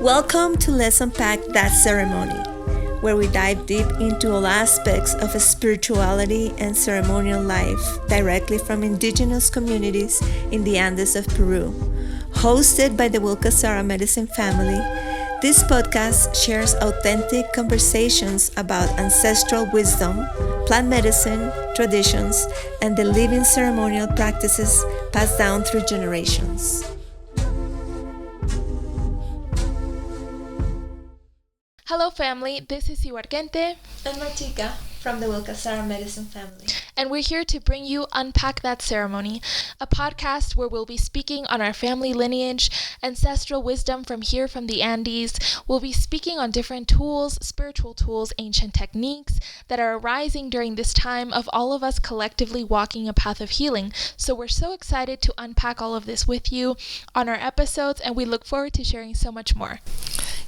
Welcome to Let's Unpack That Ceremony, where we dive deep into all aspects of spirituality and ceremonial life directly from indigenous communities in the Andes of Peru. Hosted by the Willkasara medicine family, this podcast shares authentic conversations about ancestral wisdom, plant medicine, traditions, and the living ceremonial practices passed down through generations. Hello family, this is Iwarkente and Martika from the Willkasara medicine family. And we're here to bring you Unpack That Ceremony, a podcast where we'll be speaking on our family lineage, ancestral wisdom from here from the Andes. We'll be speaking on different tools, spiritual tools, ancient techniques that are arising during this time of all of us collectively walking a path of healing. So we're so excited to unpack all of this with you on our episodes, and we look forward to sharing so much more.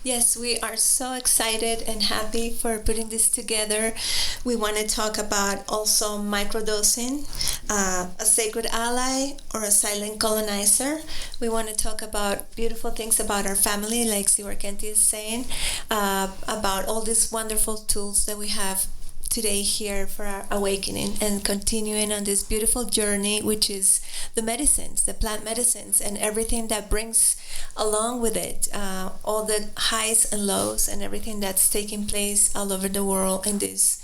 Yes, we are so excited and happy for putting this together. We want to talk about also microdosing, a sacred ally or a silent colonizer. We want to talk about beautiful things about our family, like Siwarkenti is saying, about all these wonderful tools that we have today here for our awakening and continuing on this beautiful journey, which is the medicines, the plant medicines, and everything that brings along with it, all the highs and lows and everything that's taking place all over the world in this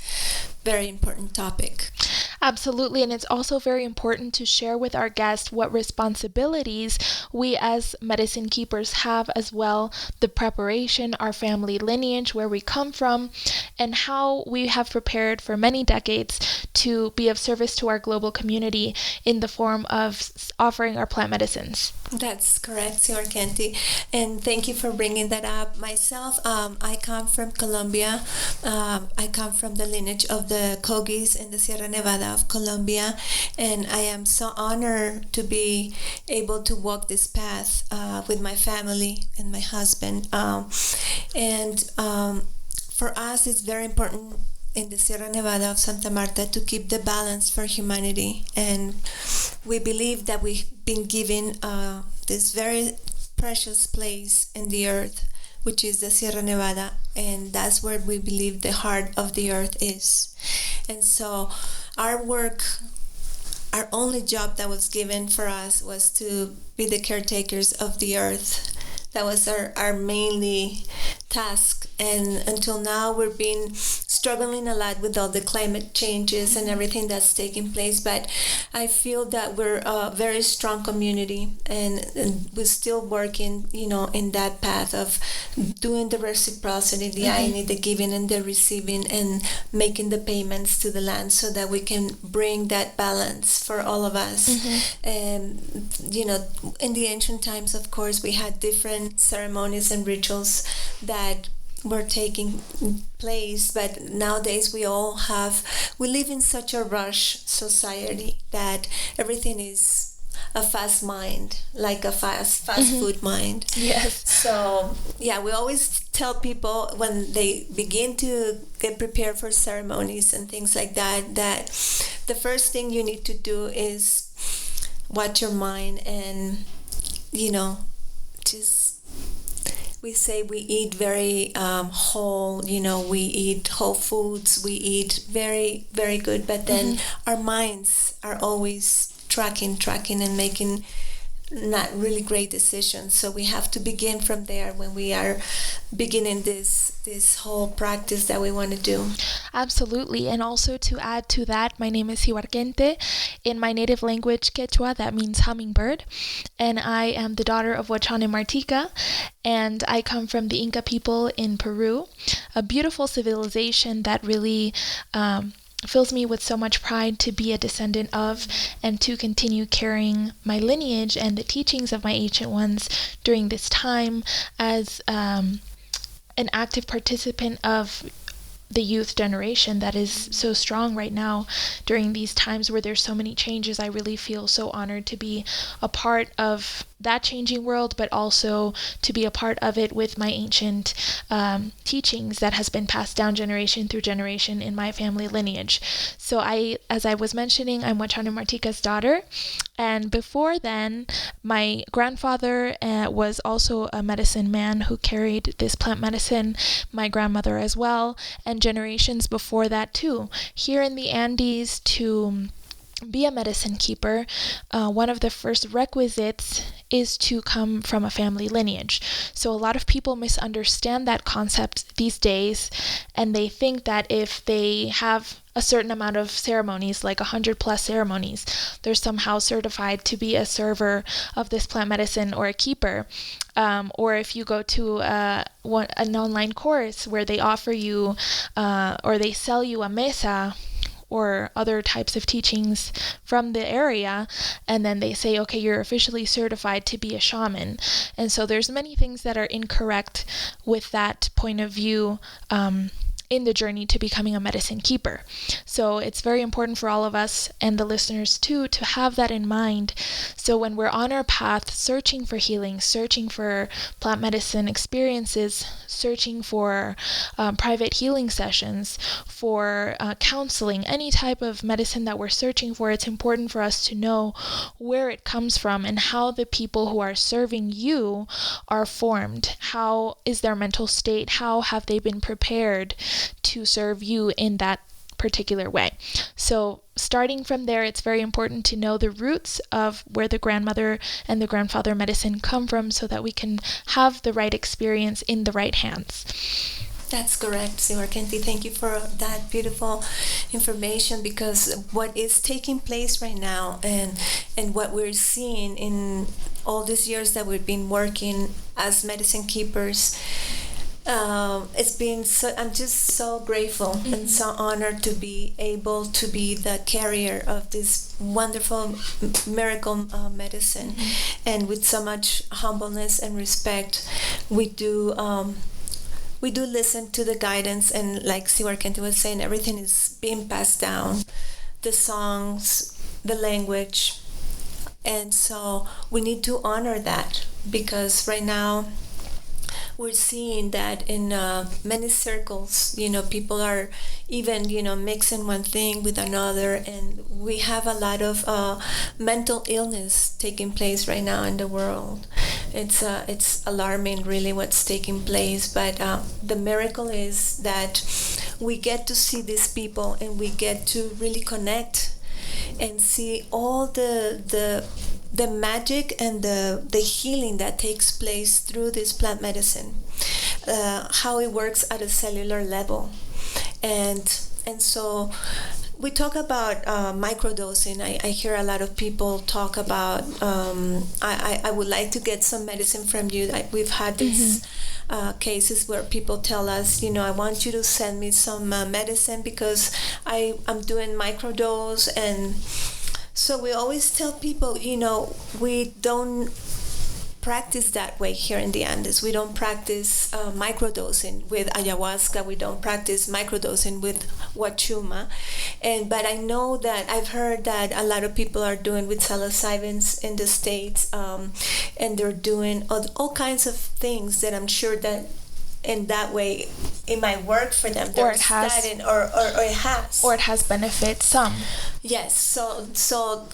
very important topic. Absolutely, and it's also very important to share with our guests what responsibilities we as medicine keepers have as well, the preparation, our family lineage, where we come from, and how we have prepared for many decades to be of service to our global community in the form of offering our plant medicines. That's correct, Siwarkenti, and thank you for bringing that up. Myself, I come from Colombia. I come from the lineage of the Kogis in the Sierra Nevada of Colombia, and I am so honored to be able to walk this path with my family and my husband. For us, it's very important in the Sierra Nevada of Santa Marta to keep the balance for humanity, and we believe that we've been given this very precious place in the earth, which is the Sierra Nevada, and that's where we believe the heart of the earth is. And so our work, our only job that was given for us was to be the caretakers of the earth. That was our mainly task, and until now we've been struggling a lot with all the climate changes and everything that's taking place, but I feel that we're a very strong community, and we're still working, in that path of doing the reciprocity, the irony, the giving and the receiving, and making the payments to the land so that we can bring that balance for all of us. And in the ancient times, of course, we had different ceremonies and rituals that were taking place, but nowadays we live in such a rush society that everything is a fast mind, like a fast food mind. Yes. So we always tell people when they begin to get prepared for ceremonies and things like that the first thing you need to do is watch your mind, and we say we eat very whole, we eat whole foods, we eat very, very good, but then our minds are always tracking and making not really great decisions. So we have to begin from there when we are beginning this whole practice that we want to do. Absolutely. And also to add to that, my name is Siwarkente. In my native language, Quechua, that means hummingbird. And I am the daughter of Huachán and Martika. And I come from the Inca people in Peru, a beautiful civilization that really fills me with so much pride to be a descendant of, and to continue carrying my lineage and the teachings of my ancient ones during this time as an active participant of the youth generation that is so strong right now during these times where there's so many changes. I really feel so honored to be a part of that changing world, but also to be a part of it with my ancient teachings that has been passed down generation through generation in my family lineage. So as I was mentioning, I'm Wachana Martika's daughter. And before then, my grandfather was also a medicine man who carried this plant medicine, my grandmother as well, and generations before that too. Here in the Andes, to be a medicine keeper, one of the first requisites is to come from a family lineage. So a lot of people misunderstand that concept these days, and they think that if they have a certain amount of ceremonies, like 100 plus ceremonies, they're somehow certified to be a server of this plant medicine or a keeper. Or if you go to an online course where they offer you or they sell you a mesa or other types of teachings from the area, and then they say, okay, you're officially certified to be a shaman. And so there's many things that are incorrect with that point of view in the journey to becoming a medicine keeper. So it's very important for all of us and the listeners too to have that in mind. So when we're on our path searching for healing, searching for plant medicine experiences, searching for private healing sessions, for counseling, any type of medicine that we're searching for, it's important for us to know where it comes from and how the people who are serving you are formed. How is their mental state? How have they been prepared to serve you in that particular way? So starting from there, it's very important to know the roots of where the grandmother and the grandfather medicine come from so that we can have the right experience in the right hands. That's correct, Siwarkenti. Thank you for that beautiful information, because what is taking place right now and what we're seeing in all these years that we've been working as medicine keepers, it's been so, I'm just so grateful and so honored to be able to be the carrier of this wonderful miracle medicine. And with so much humbleness and respect, we do listen to the guidance, and like Siwarkenti was saying, everything is being passed down, the songs, the language, and so we need to honor that, because right now we're seeing that in many circles, people are even, mixing one thing with another, and we have a lot of mental illness taking place right now in the world. It's alarming, really, what's taking place. But the miracle is that we get to see these people, and we get to really connect and see all the magic and the healing that takes place through this plant medicine, how it works at a cellular level. And so we talk about microdosing. I hear a lot of people talk about, I would like to get some medicine from you. We've had these cases where people tell us, I want you to send me some medicine because I'm doing microdose. And so we always tell people, we don't practice that way here in the Andes. We don't practice microdosing with ayahuasca. We don't practice microdosing with huachuma. But I know that I've heard that a lot of people are doing with psilocybins in the States, and they're doing all kinds of things that I'm sure that in that way it might work for them. Or it has, studying, or it has. Or it has benefit some. Yes, so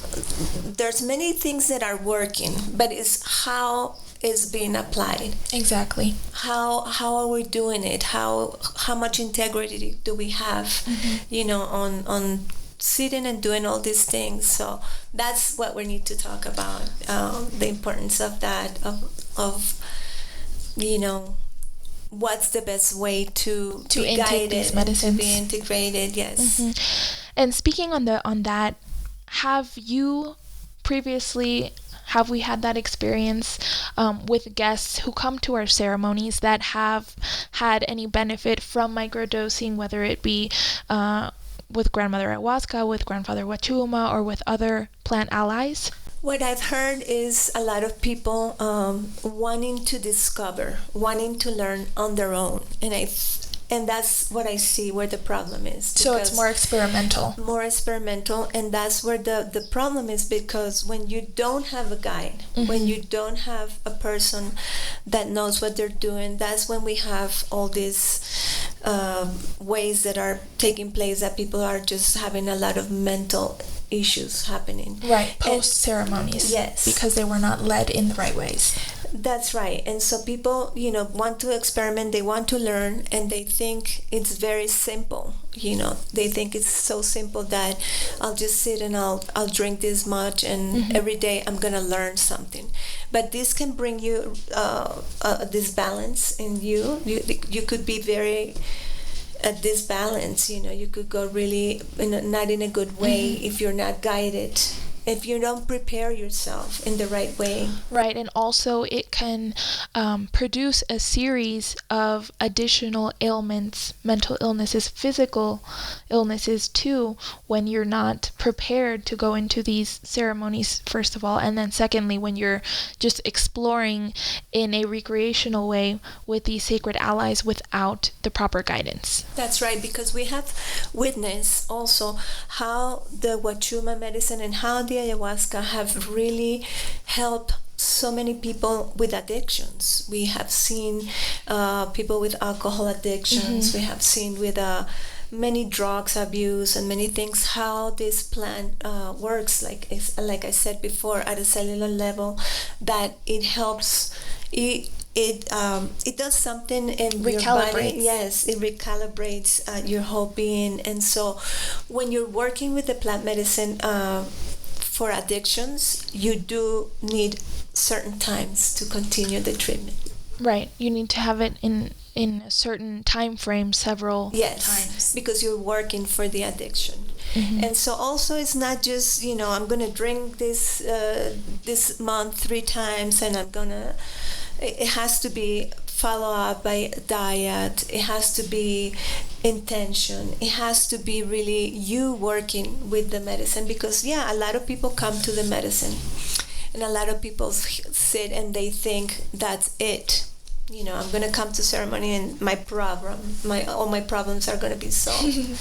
there's many things that are working, but it's how it's being applied. Exactly. How are we doing it? How much integrity do we have, on sitting and doing all these things? So that's what we need to talk about, the importance of that, of what's the best way to be intake guided these medicines, to be integrated. Yes. And speaking on that, have we had that experience with guests who come to our ceremonies that have had any benefit from microdosing, whether it be with grandmother ayahuasca, with grandfather huachuma, or with other plant allies? What I've heard is a lot of people wanting to discover, wanting to learn on their own, and And that's what I see where the problem is. So it's more experimental. More experimental, and that's where the problem is, because when you don't have a guide, when you don't have a person that knows what they're doing, that's when we have all these ways that are taking place, that people are just having a lot of mental issues happening. Right, post-ceremonies. Yes. Because they were not led in the right ways. That's right. And so people, want to experiment, they want to learn, and they think it's very simple. They think it's so simple that I'll just sit and I'll drink this much, and every day I'm going to learn something. But this can bring you this balance in you. You could be very at this balance, you could go really not in a good way if you're not guided, if you don't prepare yourself in the right way. Right, and also it can produce a series of additional ailments, mental illnesses, physical illnesses too, when you're not prepared to go into these ceremonies, first of all, and then secondly, when you're just exploring in a recreational way with these sacred allies without the proper guidance. That's right, because we have witnessed also how the Wachuma medicine and how the ayahuasca have really helped so many people with addictions. We have seen people with alcohol addictions. We have seen with many drugs abuse and many things, how this plant works, like I said before, at a cellular level, that it helps. It does something in your body. Yes, it recalibrates your whole being. And so when you're working with the plant medicine for addictions, you do need certain times to continue the treatment. Right. You need to have it in a certain time frame, several times. Because you're working for the addiction. And so also it's not just, I'm going to drink this month 3 times, and it has to be follow up by diet. It has to be intention. It has to be really you working with the medicine, because a lot of people come to the medicine, and a lot of people sit and they think that's it. I'm going to come to ceremony and all my problems are going to be solved.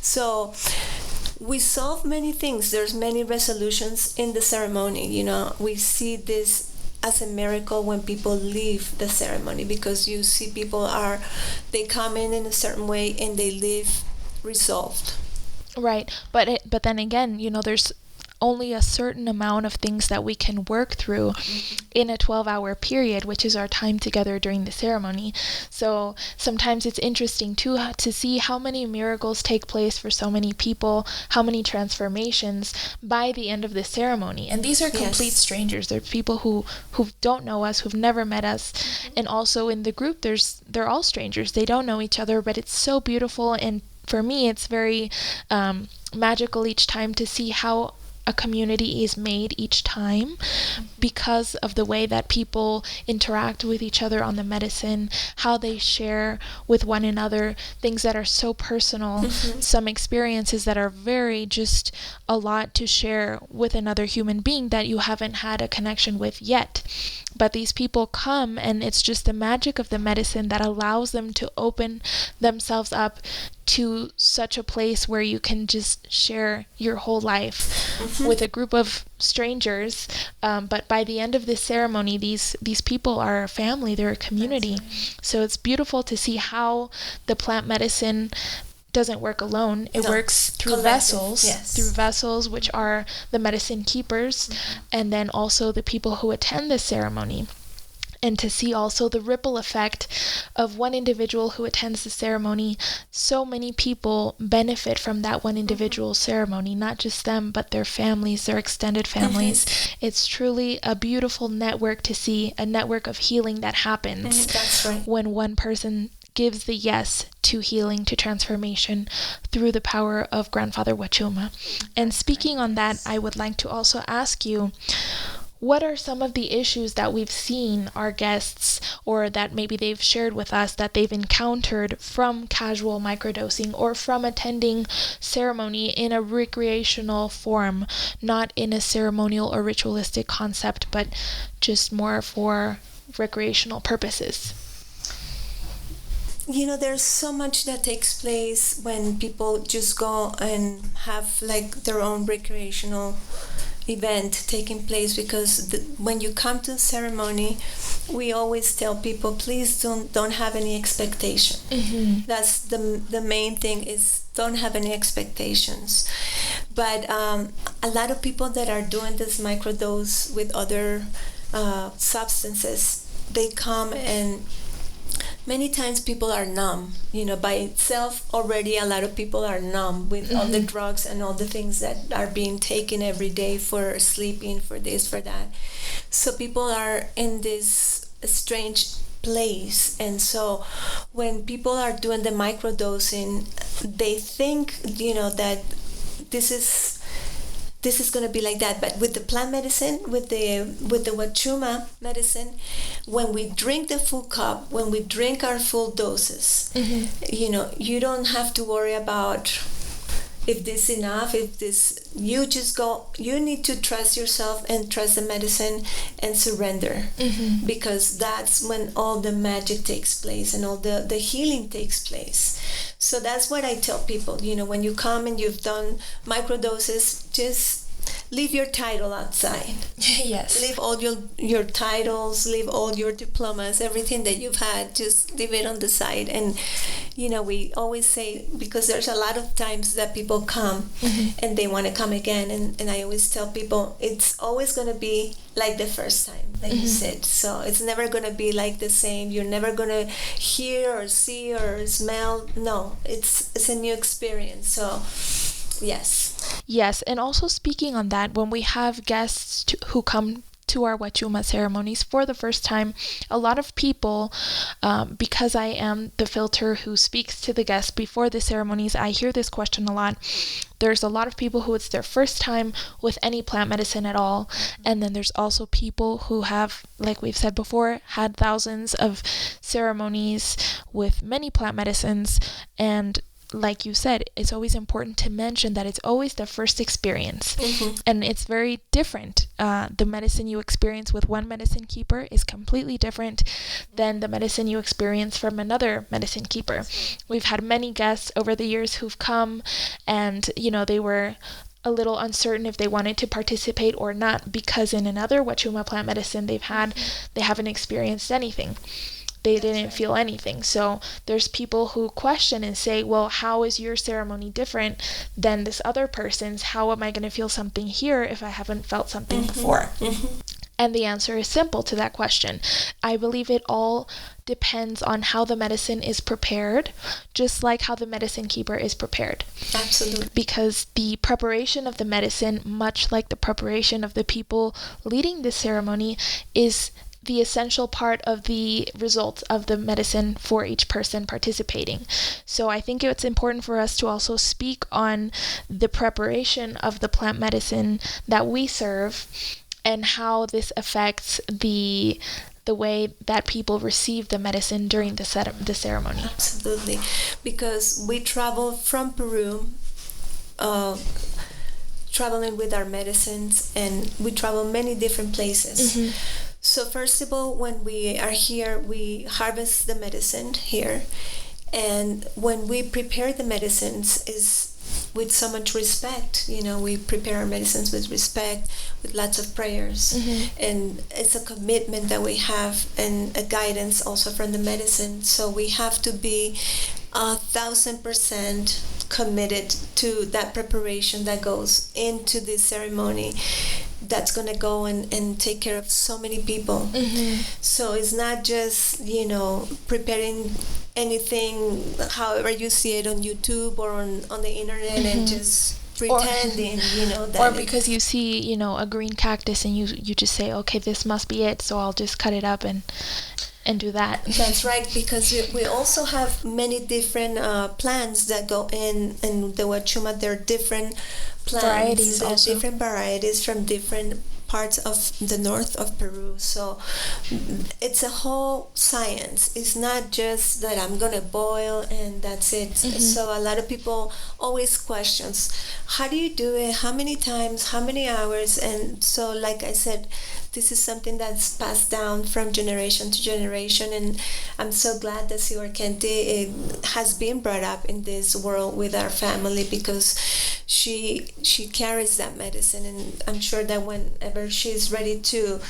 So we solve many things. There's many resolutions in the ceremony. We see this as a miracle when people leave the ceremony, because you see people they come in a certain way and they leave resolved. Right, but then again, there's only a certain amount of things that we can work through in a 12-hour period, which is our time together during the ceremony. So sometimes it's interesting too to see how many miracles take place for so many people, how many transformations by the end of the ceremony. And these are complete strangers. They're people who don't know us, who've never met us. And also in the group, they're all strangers. They don't know each other, but it's so beautiful. And for me, it's very magical each time to see how a community is made each time because of the way that people interact with each other on the medicine, how they share with one another things that are so personal, some experiences that are very just a lot to share with another human being that you haven't had a connection with yet. But these people come, and it's just the magic of the medicine that allows them to open themselves up to such a place where you can just share your whole life with a group of strangers. But by the end of this ceremony, these people are a family, they're a community. So it's beautiful to see how the plant medicine doesn't work alone. It works through vessels, which are the medicine keepers, and then also the people who attend the ceremony. And to see also the ripple effect of one individual who attends the ceremony, so many people benefit from that one individual ceremony, not just them, but their families, their extended families. It's truly a beautiful network to see, a network of healing that happens when one person gives the yes to healing, to transformation through the power of Grandfather Wachuma. And speaking on that, I would like to also ask you, what are some of the issues that we've seen our guests, or that maybe they've shared with us, that they've encountered from casual microdosing or from attending ceremony in a recreational form, not in a ceremonial or ritualistic concept, but just more for recreational purposes? There's so much that takes place when people just go and have like their own recreational event taking place, because when you come to the ceremony, we always tell people, please don't have any expectation. That's the main thing, is don't have any expectations. But a lot of people that are doing this microdose with other substances, they come, and many times people are numb. By itself already a lot of people are numb with all the drugs and all the things that are being taken every day for sleeping, for this, for that. So people are in this strange place. And so when people are doing the microdosing, they think, that this is going to be like that. But with the plant medicine, with the Wachuma medicine, when we drink the full cup, when we drink our full doses, you don't have to worry about if this is enough, if this, you just go, you need to trust yourself and trust the medicine and surrender, because that's when all the magic takes place and all the healing takes place. So that's what I tell people, when you come and you've done microdoses, just leave your title outside. Yes. Leave all your titles, leave all your diplomas, everything that you've had, just leave it on the side. And we always say, because there's a lot of times that people come and they want to come again, and I always tell people, it's always going to be like the first time, like you said. So it's never going to be like the same. You're never going to hear or see or smell. No, it's a new experience. So yes, and also speaking on that, when we have guests who come to our Wachuma ceremonies for the first time, a lot of people, because I am the filter who speaks to the guests before the ceremonies, I hear this question a lot. There's a lot of people who it's their first time with any plant medicine at all, and then there's also people who have, like we've said before, had thousands of ceremonies with many plant medicines. And like you said, it's always important to mention that it's always the first experience, and it's very different. The medicine you experience with one medicine keeper is completely different than the medicine you experience from another medicine keeper. We've had many guests over the years who've come, and they were a little uncertain if they wanted to participate or not, because in another Wachuma plant medicine they haven't experienced anything. They didn't feel anything. So there's people who question and say, well, how is your ceremony different than this other person's? How am I going to feel something here if I haven't felt something before? And the answer is simple to that question. I believe it all depends on how the medicine is prepared, just like how the medicine keeper is prepared. Absolutely. Because the preparation of the medicine, much like the preparation of the people leading the ceremony, is the essential part of the results of the medicine for each person participating. So I think it's important for us to also speak on the preparation of the plant medicine that we serve and how this affects the way that people receive the medicine during the ceremony. Absolutely. Because we travel from Peru, traveling with our medicines, and we travel many different places. So first of all, when we are here, we harvest the medicine here. And when we prepare the medicines is with so much respect. We prepare our medicines with respect, with lots of prayers. And it's a commitment that we have, and a guidance also from the medicine. So we have to be 1,000% committed to that preparation that goes into this ceremony, that's going to go and take care of so many people. So it's not just preparing anything however you see it on YouTube or on the internet, and just pretending that, or because you see a green cactus and you just say, okay, this must be it, so I'll just cut it up and do that. That's right, because we also have many different plants that go in the Wachuma. There are different plants, different varieties from different parts of the north of Peru. So it's a whole science. It's not just that I'm gonna boil and that's it. So a lot of people always questions, how do you do it, how many times, how many hours? And so like I said, This is something that's passed down from generation to generation, and I'm so glad that Siwarkente has been brought up in this world with our family, because she carries that medicine, and I'm sure that whenever she's ready to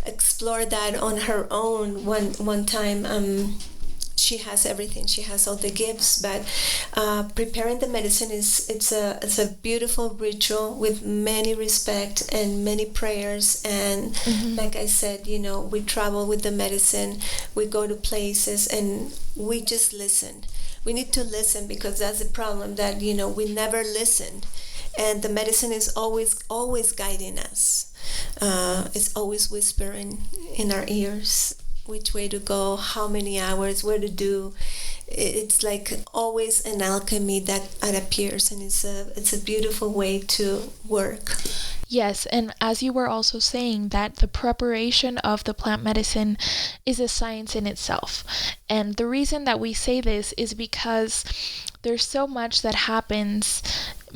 explore that on her own one time, she has everything. She has all the gifts, but preparing the medicine it's a beautiful ritual with many respect and many prayers. And like I said, we travel with the medicine. We go to places and we just listen. We need to listen, because that's the problem, that we never listen, and the medicine is always guiding us. It's always whispering in our ears which way to go, how many hours, where to do. It's like always an alchemy that appears, and it's a beautiful way to work. Yes, and as you were also saying, that the preparation of the plant medicine is a science in itself. And the reason that we say this is because there's so much that happens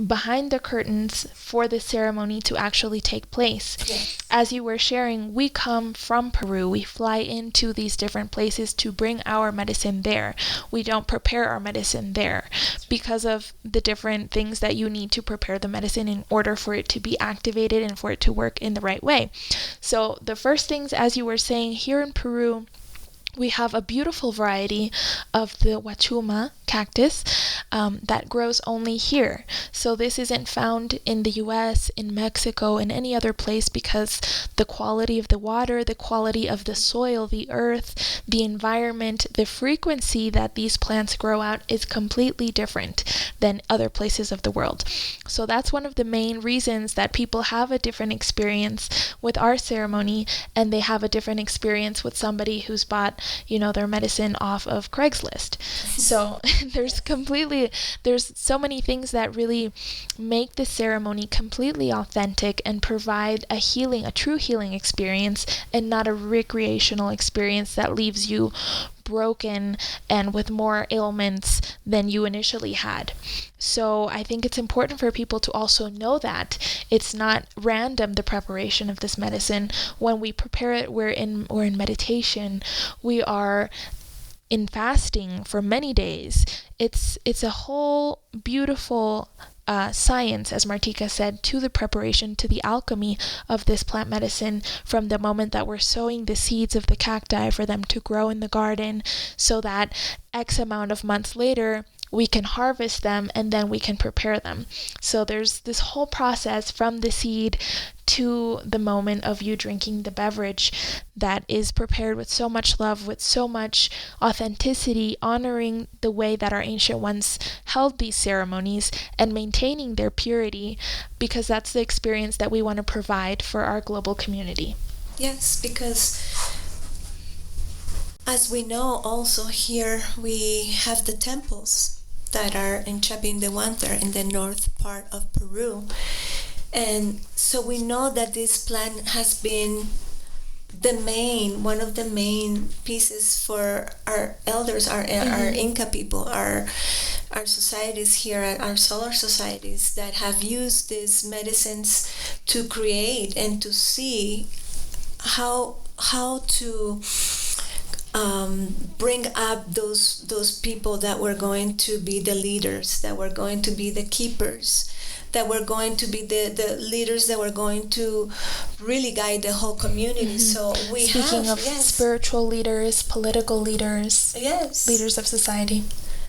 behind the curtains for the ceremony to actually take place. Yes. As you were sharing, we come from Peru. We fly into these different places to bring our medicine there. We don't prepare our medicine there because of the different things that you need to prepare the medicine in order for it to be activated and for it to work in the right way. So the first things, as you were saying, here in Peru, we have a beautiful variety of the Wachuma cactus that grows only here. So this isn't found in the US, in Mexico, in any other place, because the quality of the water, the quality of the soil, the earth, the environment, the frequency that these plants grow out is completely different than other places of the world. So that's one of the main reasons that people have a different experience with our ceremony, and they have a different experience with somebody who's bought their medicine off of Craigslist. So there's so many things that really make the ceremony completely authentic and provide a true healing experience, and not a recreational experience that leaves you broken and with more ailments than you initially had. So I think it's important for people to also know that it's not random, the preparation of this medicine. When we prepare it, we're in meditation, we are in fasting for many days. It's a whole beautiful science, as Martika said, to the preparation, to the alchemy of this plant medicine, from the moment that we're sowing the seeds of the cacti for them to grow in the garden, so that X amount of months later we can harvest them and then we can prepare them. So there's this whole process from the seed to the moment of you drinking the beverage that is prepared with so much love, with so much authenticity, honoring the way that our ancient ones held these ceremonies and maintaining their purity, because that's the experience that we want to provide for our global community. Yes, because as we know, also here we have the temples that are in Chabindehuantar in the north part of Peru. And so we know that this plant has been one of the main pieces for our elders, our Inca people, our societies here, our solar societies, that have used these medicines to create and to see how to bring up those people that were going to be the leaders, that were going to be the keepers, that were going to be the leaders that were going to really guide the whole community. So Speaking of spiritual leaders, political leaders, leaders of society.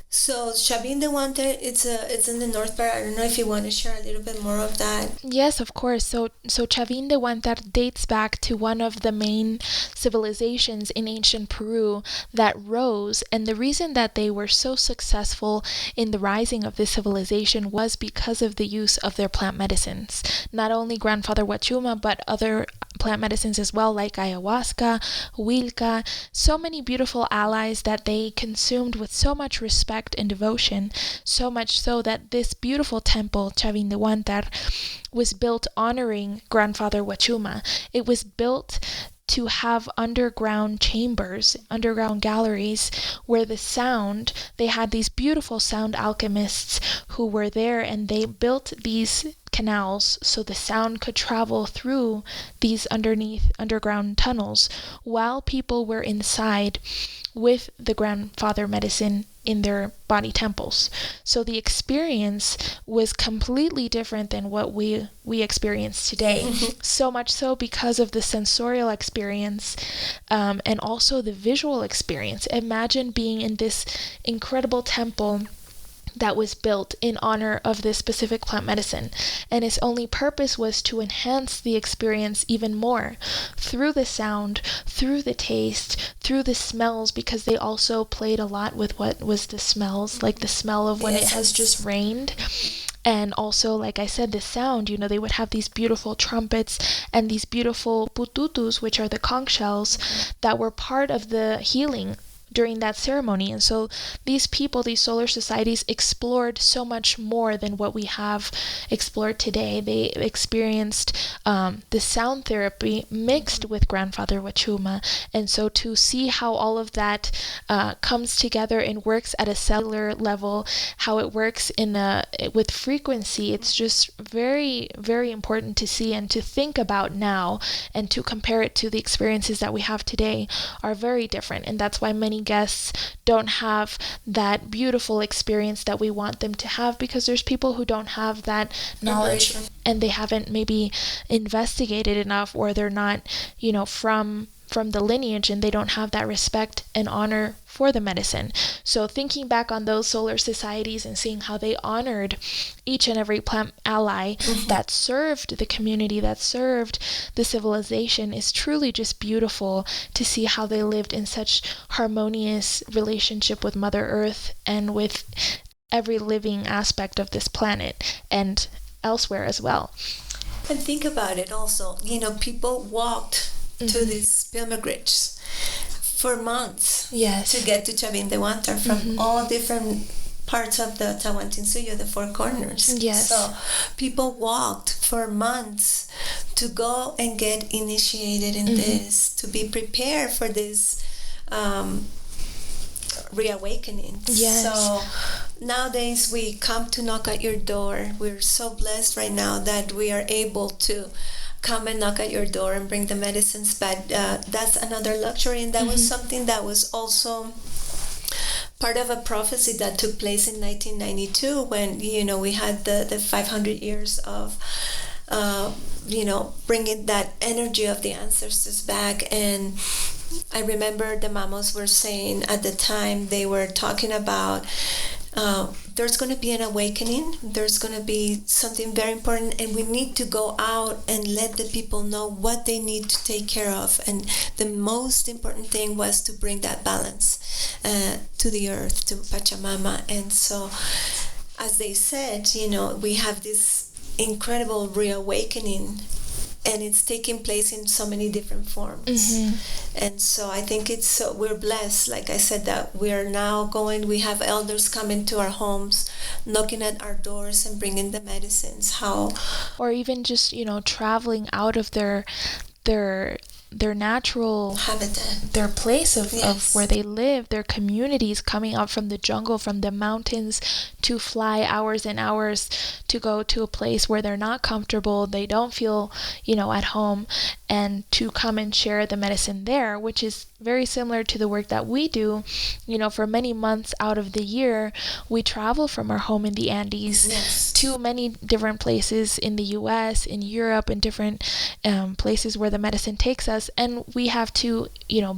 So Chabindehuantar, it's in the north part. I don't know if you want to share a little bit more of that. Yes, of course. So Chabindehuantar dates back to one of the main civilizations in ancient Peru that rose, and the reason that they were so successful in the rising of this civilization was because of the use of their plant medicines. Not only Grandfather Wachuma, but other plant medicines as well, like ayahuasca, Wilka, so many beautiful allies that they consumed with so much respect and devotion, so much so that this beautiful temple, Chabindehuantar, was built honoring Grandfather Wachuma. It was built to have underground chambers, underground galleries, where they had these beautiful sound alchemists who were there, and they built these canals so the sound could travel through these underground tunnels while people were inside with the grandfather medicine in their body temples. So the experience was completely different than what we experience today. So much so because of the sensorial experience, and also the visual experience. Imagine being in this incredible temple that was built in honor of this specific plant medicine, and its only purpose was to enhance the experience even more through the sound, through the taste, through the smells, because they also played a lot with what was the smells, like the smell of when it has just rained. And also, like I said, the sound, they would have these beautiful trumpets and these beautiful pututus, which are the conch shells, that were part of the healing during that ceremony. And so these people, these solar societies, explored so much more than what we have explored today. They experienced the sound therapy mixed with grandfather Wachuma. And so to see how all of that comes together and works at a cellular level, how it works with frequency, it's just very, very important to see and to think about now, and to compare it to the experiences that we have today are very different. And that's why many guests don't have that beautiful experience that we want them to have, because there's people who don't have that knowledge and they haven't maybe investigated enough, or they're not, from the lineage, and they don't have that respect and honor for the medicine. So thinking back on those solar societies and seeing how they honored each and every plant ally that served the community, that served the civilization, is truly just beautiful to see how they lived in such harmonious relationship with Mother Earth and with every living aspect of this planet and elsewhere as well. And think about it also, people walked to these pilgrimages for months to get to Chavin-de-Huántar from all different parts of the Tahuantinsuyo, the Four Corners. Yes. So people walked for months to go and get initiated in this, to be prepared for this reawakening. Yes. So nowadays we come to knock at your door. We're so blessed right now that we are able to come and knock at your door and bring the medicines, but that's another luxury, and that was something that was also part of a prophecy that took place in 1992 when we had the 500 years of bringing that energy of the ancestors back. And I remember the mamos were saying at the time, they were talking about there's going to be an awakening, there's going to be something very important, and we need to go out and let the people know what they need to take care of. And the most important thing was to bring that balance to the earth, to Pachamama. And so, as they said, we have this incredible reawakening, and it's taking place in so many different forms. And so I think we're blessed, like I said, that we're now we have elders coming to our homes, knocking at our doors and bringing the medicines. Or even just, traveling out of their natural habitat, their place of where they live, their communities, coming out from the jungle, from the mountains, to fly hours and hours to go to a place where they're not comfortable, they don't feel at home, and to come and share the medicine there, which is very similar to the work that we do. For many months out of the year, we travel from our home in the Andes to many different places in the US, in Europe, and different places where the medicine takes us, and we have to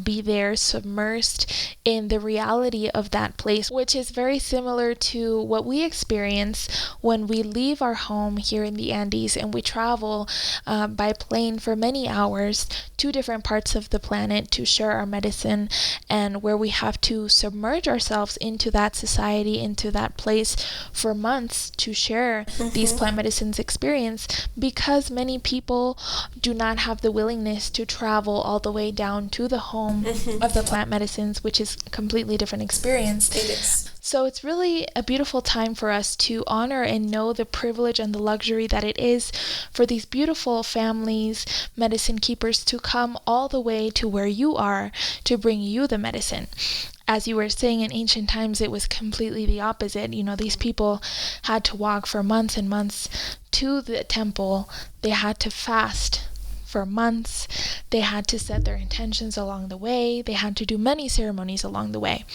be there, submersed in the reality of that place, which is very similar to what we experience when we leave our home here in the Andes and we travel by plane for many hours to different parts of the planet to share our medicine, and where we have to submerge ourselves into that society, into that place for months to share these plant medicines experience, because many people do not have the willingness to travel all the way down to the home of the plant medicines, which is a completely different experience. It is. So it's really a beautiful time for us to honor and know the privilege and the luxury that it is for these beautiful families, medicine keepers, to come all the way to where you are to bring you the medicine. as you were saying, in ancient times, it was completely the opposite. These people had to walk for months and months to the temple. They had to fast for months. They had to set their intentions along the way. They had to do many ceremonies along the way.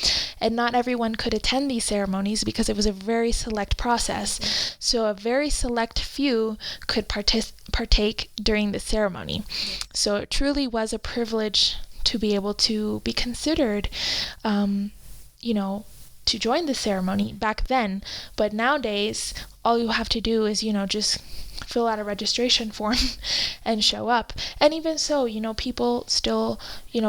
And not everyone could attend these ceremonies because it was a very select process. So a very select few could partake during the ceremony. So it truly was a privilege to be able to be considered, to join the ceremony back then. But nowadays, all you have to do is, just fill out a registration form and show up. And even so, people still,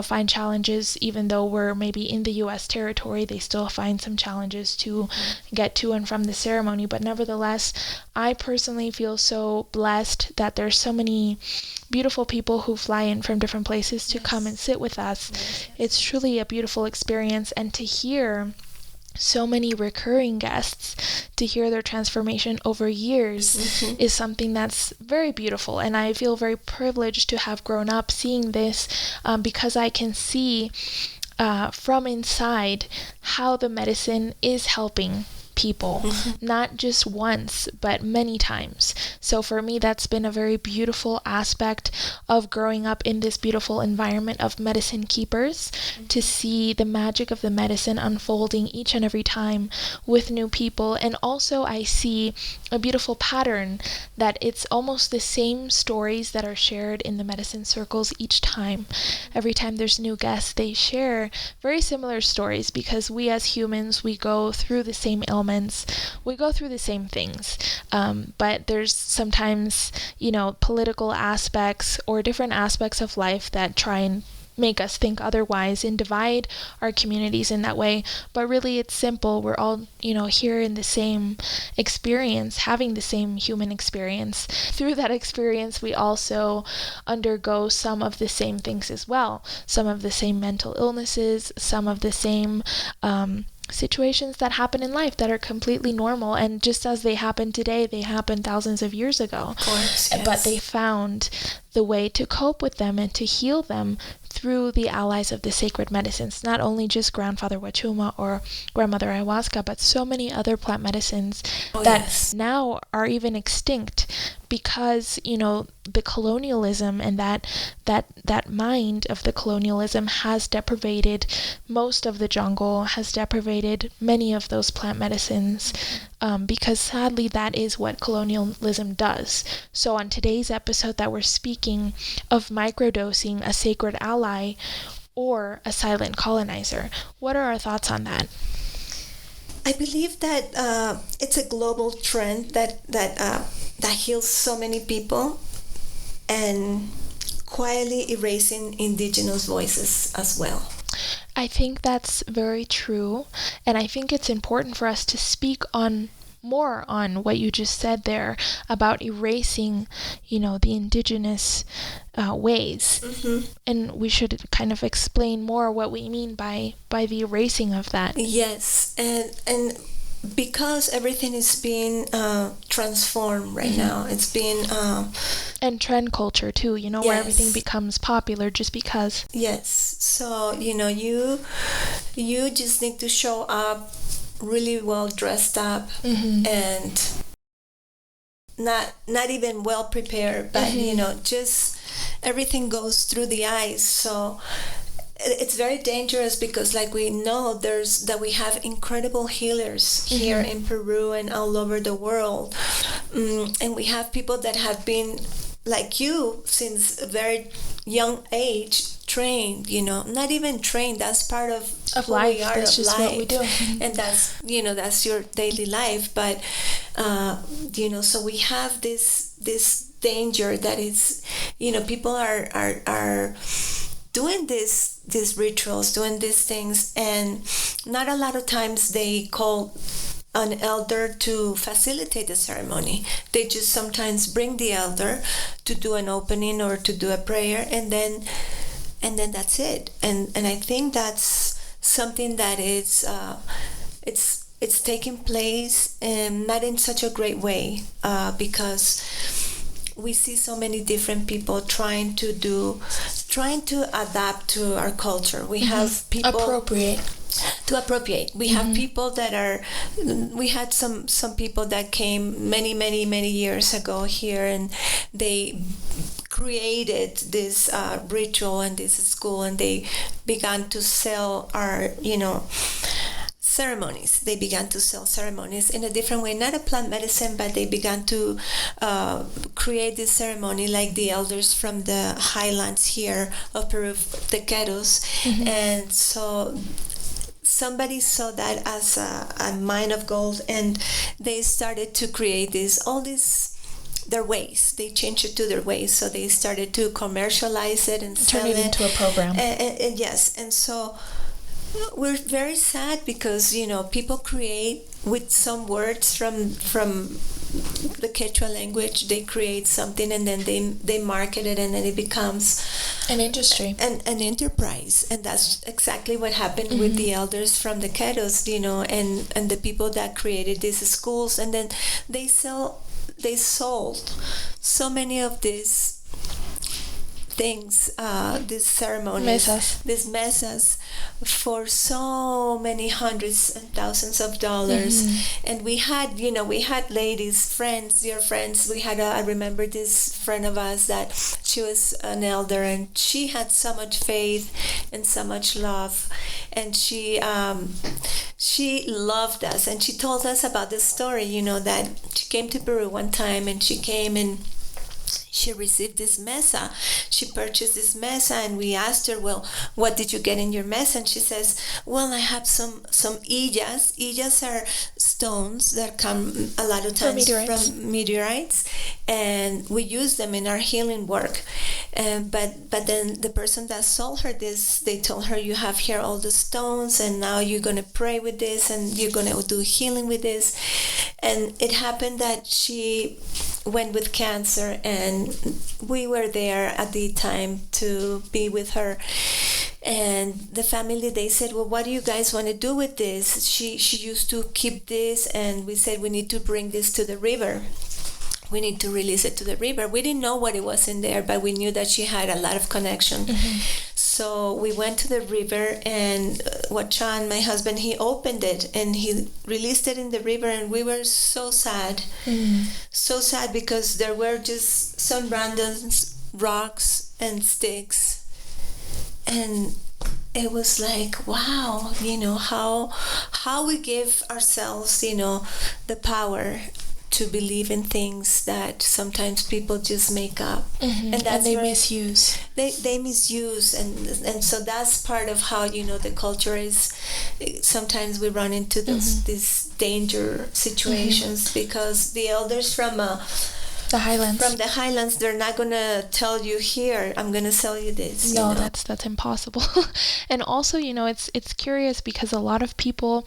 find challenges. Even though we're maybe in the U.S. territory, they still find some challenges to get to and from the ceremony. But nevertheless, I personally feel so blessed that there's so many beautiful people who fly in from different places to come and sit with us. It's truly a beautiful experience. And to hear so many recurring guests, to hear their transformation over years is something that's very beautiful. And I feel very privileged to have grown up seeing this, because I can see from inside how the medicine is helping people, not just once, but many times. So for me, that's been a very beautiful aspect of growing up in this beautiful environment of medicine keepers, to see the magic of the medicine unfolding each and every time with new people. And also I see a beautiful pattern that it's almost the same stories that are shared in the medicine circles each time. Every time there's new guests, they share very similar stories, because we as humans, we go through the same ailments, we go through the same things, but there's sometimes, political aspects or different aspects of life that try and make us think otherwise and divide our communities in that way. But really, it's simple. We're all, here in the same experience, having the same human experience. Through that experience, we also undergo some of the same things as well. Some of the same mental illnesses, some of the same situations that happen in life that are completely normal, and just as they happen today, they happened thousands of years ago. Of course, yes. But they found the way to cope with them and to heal them through the allies of the sacred medicines, not only just grandfather Wachuma or grandmother ayahuasca, but so many other plant medicines that now are even extinct because, the colonialism and that mind of the colonialism has deprivated most of the jungle, has deprivated many of those plant medicines, because sadly that is what colonialism does. So on today's episode that we're speaking of microdosing, a sacred ally or a silent colonizer, what are our thoughts on that? I believe that it's a global trend that heals so many people, and quietly erasing indigenous voices as well. I think that's very true, and I think it's important for us to speak more on what you just said there about erasing, the indigenous ways. And we should kind of explain more what we mean by the erasing of that. Yes, and because everything is being transformed right now, it's being and trend culture too, where everything becomes popular just because. Yes, so you just need to show up really well dressed up, and not even well prepared, but just everything goes through the eyes. So it's very dangerous, because like we know that we have incredible healers here in Peru and all over the world, and we have people that have been like you since a very young age, trained, not even trained, that's part of who life. we are, that's of just life. What we do. And that's your daily life. But so we have this danger that is, people are doing these rituals, doing these things, and not a lot of times they call an elder to facilitate the ceremony. They just sometimes bring the elder to do an opening or to do a prayer, and then that's it. And I think that's something that is it's taking place, and not in such a great way, because we see so many different people trying to adapt to our culture. We have people appropriate. to appropriate. We have people that are, we had some people that came many years ago here, and they created this ritual and this school, and they began to sell our, ceremonies. They began to sell ceremonies in a different way, not a plant medicine, but they began to create this ceremony like the elders from the highlands here of Peru, the Queros. And so somebody saw that as a mine of gold, and they started to create their ways. They changed it to their ways, so they started to commercialize it and turn it into a program. And yes, and so we're very sad because people create with some words from the Quechua language. They create something, and then they market it, and then it becomes an industry, an enterprise. And that's exactly what happened with the elders from the Queros, and the people that created these schools. And then they sold so many of these things, these ceremonies, these mesas, for so many hundreds and thousands of dollars. And we had ladies, friends, your friends. We had I remember this friend of us that she was an elder, and she had so much faith and so much love, and she loved us, and she told us about this story, that she came to Peru one time, and she came and she received this mesa. She purchased this mesa, and we asked her, well, what did you get in your mesa? And she says, well, I have some illas. Illas are stones that come a lot of times from meteorites, and we use them in our healing work. But then the person that sold her this, they told her, you have here all the stones, and now you're going to pray with this, and you're going to do healing with this. And it happened that she went with cancer, and we were there at the time to be with her. And the family, they said, well, what do you guys want to do with this? She used to keep this, and we said, we need to bring this to the river. We need to release it to the river. We didn't know what it was in there, but we knew that she had a lot of connection. So we went to the river, and Wachan, my husband, he opened it and he released it in the river, and we were so sad. So sad, because there were just some random rocks and sticks. And it was like, wow, how we give ourselves, the power to believe in things that sometimes people just make up. And they misuse. They misuse, and so that's part of how the culture is. Sometimes we run into these danger situations because the elders from the highlands, they're not gonna tell you, here, I'm gonna sell you this. No, that's impossible. And also, it's curious because a lot of people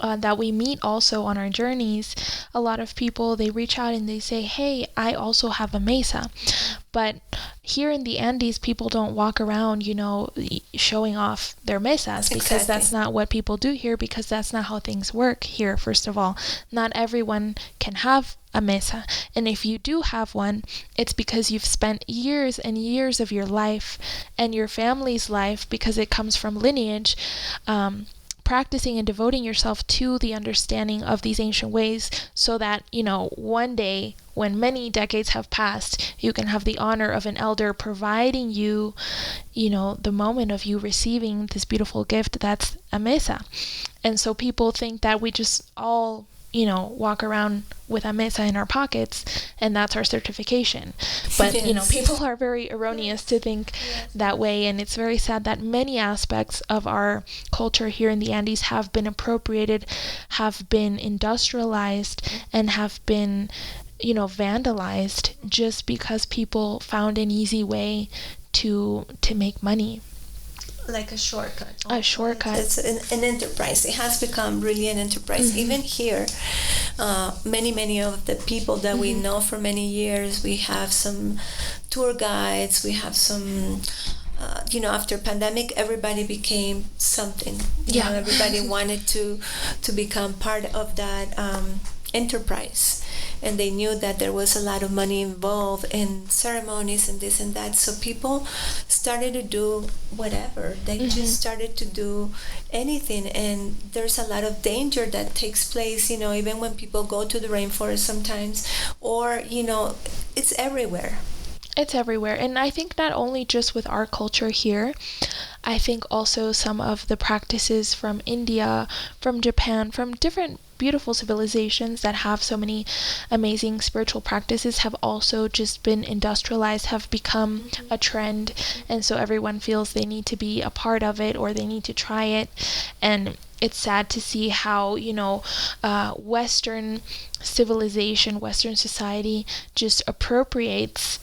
that we meet also on our journeys, a lot of people, they reach out and they say, hey, I also have a mesa. But here in the Andes, people don't walk around, showing off their mesas, because that's not what people do here, because that's not how things work here. First of all, not everyone can have a mesa, and if you do have one, it's because you've spent years and years of your life and your family's life, because it comes from lineage, practicing and devoting yourself to the understanding of these ancient ways, so that one day, when many decades have passed, you can have the honor of an elder providing you, the moment of you receiving this beautiful gift that's a mesa. And so people think that we just all walk around with a mesa in our pockets and that's our certification. But, people are very erroneous to think that way. And it's very sad that many aspects of our culture here in the Andes have been appropriated, have been industrialized, and have been, vandalized just because people found an easy way to make money. Like a shortcut. It's an enterprise. It has become really an enterprise. Even here, many of the people that we know for many years, we have some tour guides, we have some after pandemic, everybody became something. Everybody wanted to become part of that enterprise, and they knew that there was a lot of money involved in ceremonies and this and that. So people started to do whatever. They just started to do anything, and there's a lot of danger that takes place, even when people go to the rainforest sometimes, or it's everywhere. It's everywhere. And I think not only just with our culture here, I think also some of the practices from India, from Japan, from different beautiful civilizations that have so many amazing spiritual practices have also just been industrialized, have become a trend. And so everyone feels they need to be a part of it or they need to try it. And it's sad to see how, Western civilization, Western society just appropriates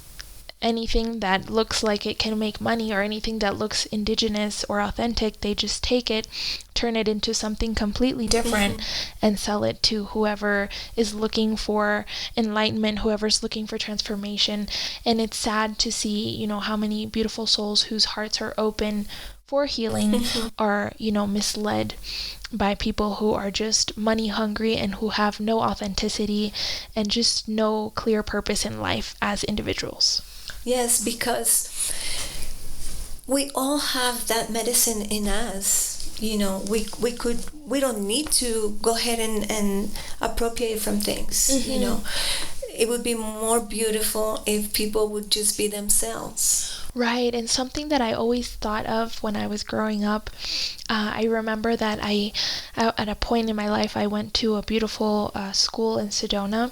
anything that looks like it can make money or anything that looks indigenous or authentic. They just take it, turn it into something completely different, and sell it to whoever is looking for enlightenment, whoever's looking for transformation. And it's sad to see, how many beautiful souls whose hearts are open for healing are, misled by people who are just money hungry and who have no authenticity and just no clear purpose in life as individuals. Yes, because we all have that medicine in us. We don't need to go ahead and appropriate from things. It would be more beautiful if people would just be themselves. Right, and something that I always thought of when I was growing up, I remember that at a point in my life, I went to a beautiful school in Sedona.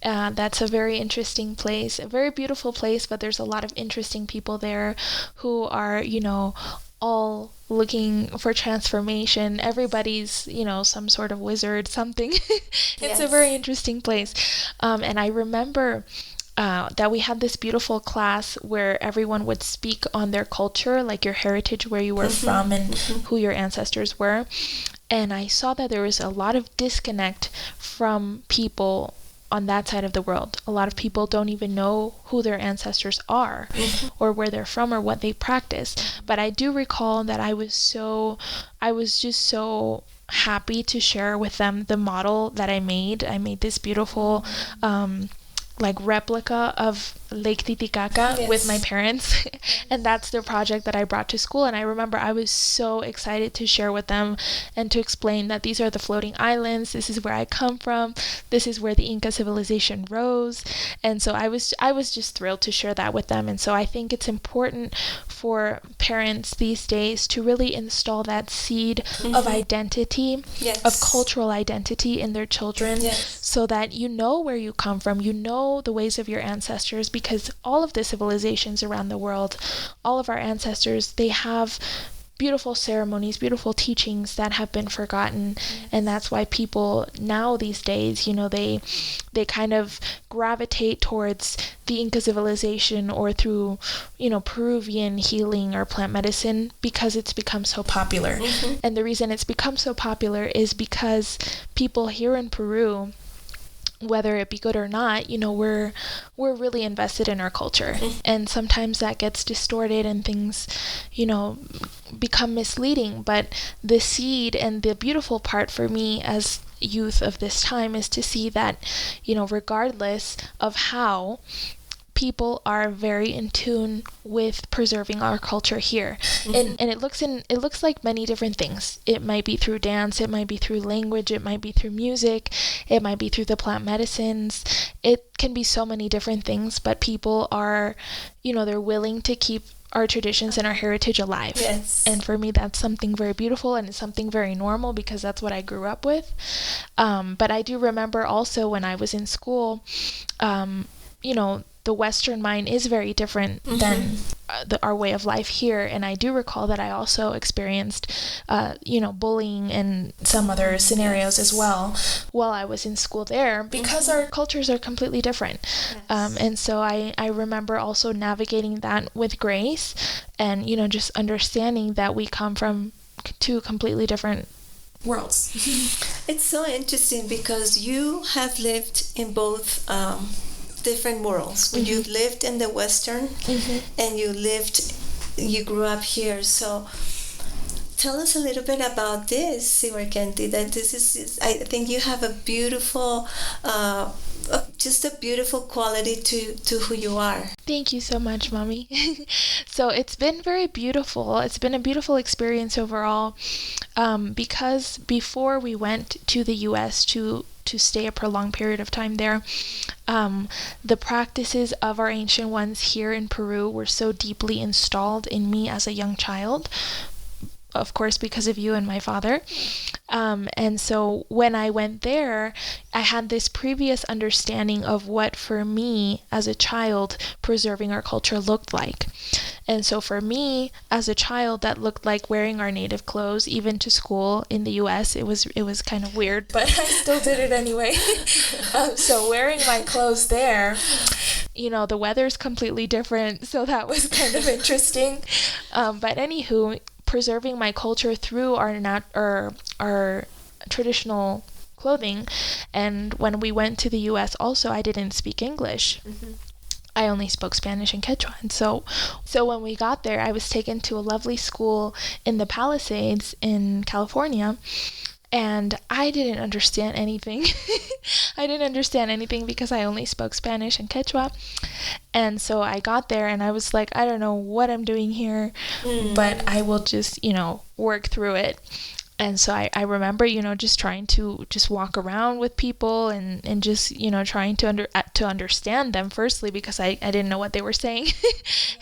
That's a very interesting place, a very beautiful place, but there's a lot of interesting people there who are, all looking for transformation. Everybody's, some sort of wizard, something. It's a very interesting place. And I remember that we had this beautiful class where everyone would speak on their culture, like your heritage, where you were from and who your ancestors were. And I saw that there was a lot of disconnect from people on that side of the world. A lot of people don't even know who their ancestors are or where they're from or what they practice. But I do recall that I was just so happy to share with them the model that I made. I made this beautiful replica of Lake Titicaca with my parents, and that's the project that I brought to school. And I remember I was so excited to share with them and to explain that these are the floating islands, this is where I come from, this is where the Inca civilization rose. And so I was just thrilled to share that with them. And so I think it's important for parents these days to really install that seed of identity, of cultural identity in their children, so that where you come from, the ways of your ancestors, because all of the civilizations around the world, all of our ancestors, they have beautiful ceremonies, beautiful teachings that have been forgotten. And that's why people now these days, they kind of gravitate towards the Inca civilization or through, Peruvian healing or plant medicine, because it's become so popular. And the reason it's become so popular is because people here in Peru, whether it be good or not, we're really invested in our culture. And sometimes that gets distorted and things, become misleading. But the seed and the beautiful part for me as youth of this time is to see that, regardless of how, people are very in tune with preserving our culture here. And it looks like many different things. It might be through dance, it might be through language, it might be through music, it might be through the plant medicines. It can be so many different things, but people are, they're willing to keep our traditions and our heritage alive. And for me, that's something very beautiful, and it's something very normal because that's what I grew up with. But I do remember also when I was in school, the Western mind is very different than our way of life here. And I do recall that I also experienced, bullying and some other scenarios as well while I was in school there, because our cultures are completely different. And so I remember also navigating that with grace and, just understanding that we come from two completely different worlds. It's so interesting because you have lived in both different worlds. When you lived in the Western and you grew up here. So tell us a little bit about this, Siwarkenti, that this is, I think you have a beautiful, just a beautiful quality to who you are. Thank you so much, Mommy. So it's been very beautiful. It's been a beautiful experience overall, because before we went to the U.S. to stay a prolonged period of time there, the practices of our ancient ones here in Peru were so deeply installed in me as a young child, of course, because of you and my father. And so when I went there, I had this previous understanding of what, for me as a child, preserving our culture looked like. And so for me as a child, that looked like wearing our native clothes, even to school in the US. It was kind of weird, but I still did it anyway. So wearing my clothes there, the weather's completely different, so that was kind of interesting. But anywho, preserving my culture through our traditional clothing. And when we went to the US also, I didn't speak English. Mm-hmm. I only spoke Spanish and Quechua. And so when we got there, I was taken to a lovely school in the Palisades in California. And I didn't understand anything. I didn't understand anything because I only spoke Spanish and Quechua. And so I got there and I was like, I don't know what I'm doing here, but I will just, work through it. And so I remember, just trying to just walk around with people and just, trying to understand them firstly, because I didn't know what they were saying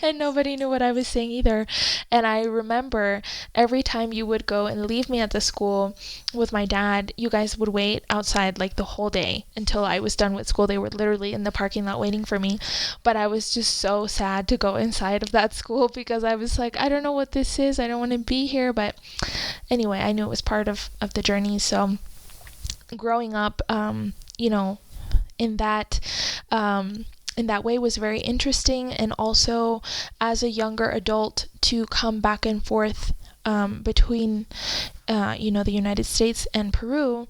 and nobody knew what I was saying either. And I remember every time you would go and leave me at the school with my dad, you guys would wait outside like the whole day until I was done with school. They were literally in the parking lot waiting for me. But I was just so sad to go inside of that school because I was like, I don't know what this is. I don't want to be here. But anyway, I knew it was part of the journey. So growing up, in that way was very interesting. And also as a younger adult, to come back and forth between the United States and Peru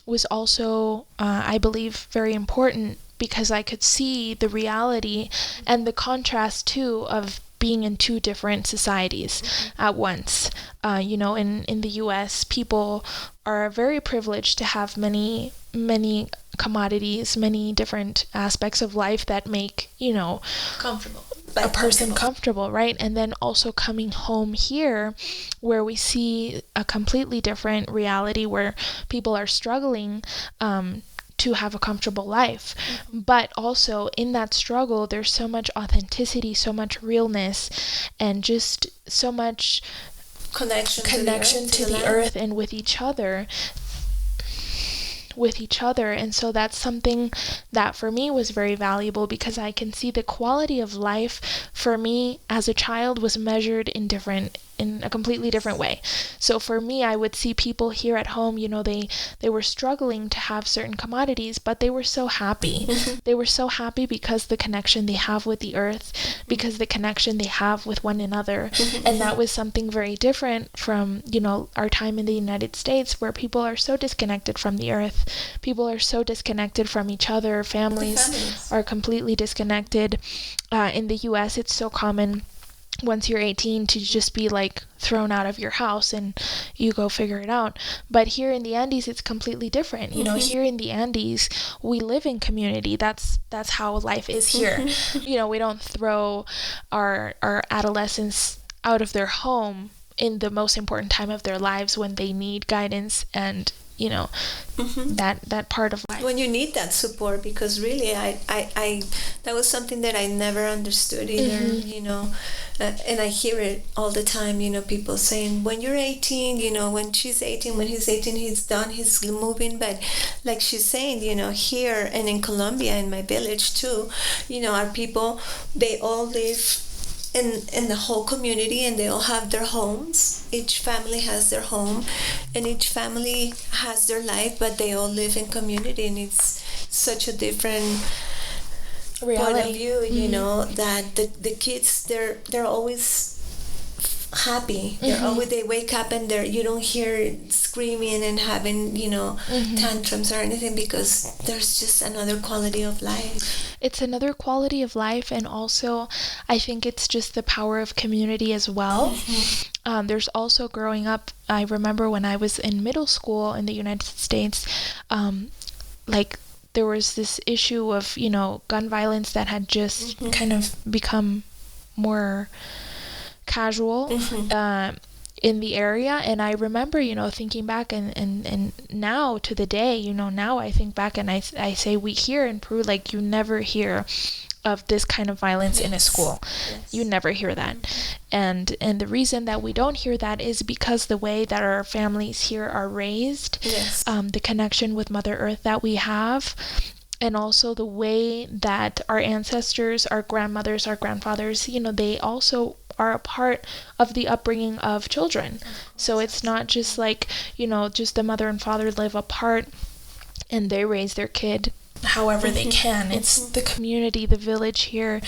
was also, I believe, very important, because I could see the reality and the contrast too of being in two different societies at once. In the US, people are very privileged to have many commodities, many different aspects of life that make, comfortable. A person comfortable, right? And then also coming home here, where we see a completely different reality, where people are struggling to have a comfortable life. But also in that struggle, there's so much authenticity, so much realness, and just so much connection to the earth and with each other. And so that's something that for me was very valuable, because I can see the quality of life for me as a child was measured in a completely different way. So for me, I would see people here at home, they were struggling to have certain commodities, but they were so happy. They were so happy because the connection they have with the earth, because the connection they have with one another. And that was something very different from, our time in the United States, where people are so disconnected from the earth. People are so disconnected from each other. Families are completely disconnected. In the US, it's so common once you're 18 to just be like thrown out of your house and you go figure it out. But here in the Andes, it's completely different. Here in the Andes, we live in community. That's how life is here. We don't throw our adolescents out of their home in the most important time of their lives, when they need guidance and that part of life, when you need that support. Because really I that was something that I never understood either. And I hear it all the time, people saying, when you're 18, when she's 18, when he's 18, he's done, he's moving. But like she's saying, here and in Colombia, in my village too, our people, they all live in the whole community, and they all have their homes. Each family has their home, and each family has their life, but they all live in community. And it's such a different reality. Point of view, that the kids, they're always happy. They wake up and you don't hear screaming and having tantrums or anything, because there's just another quality of life. It's another quality of life, and also I think it's just the power of community as well. There's also growing up, I remember when I was in middle school in the United States, like there was this issue of, gun violence that had just kind of become more casual in the area. And I remember, thinking back and now to the day, now I think back and I say we here in Peru, like you never hear of this kind of violence in a school. You never hear that. And the reason that we don't hear that is because the way that our families here are raised, the connection with Mother Earth that we have, and also the way that our ancestors, our grandmothers, our grandfathers, they also are a part of the upbringing of children. So it's not just like, just the mother and father live apart and they raise their kid however they can. It's the community, the village here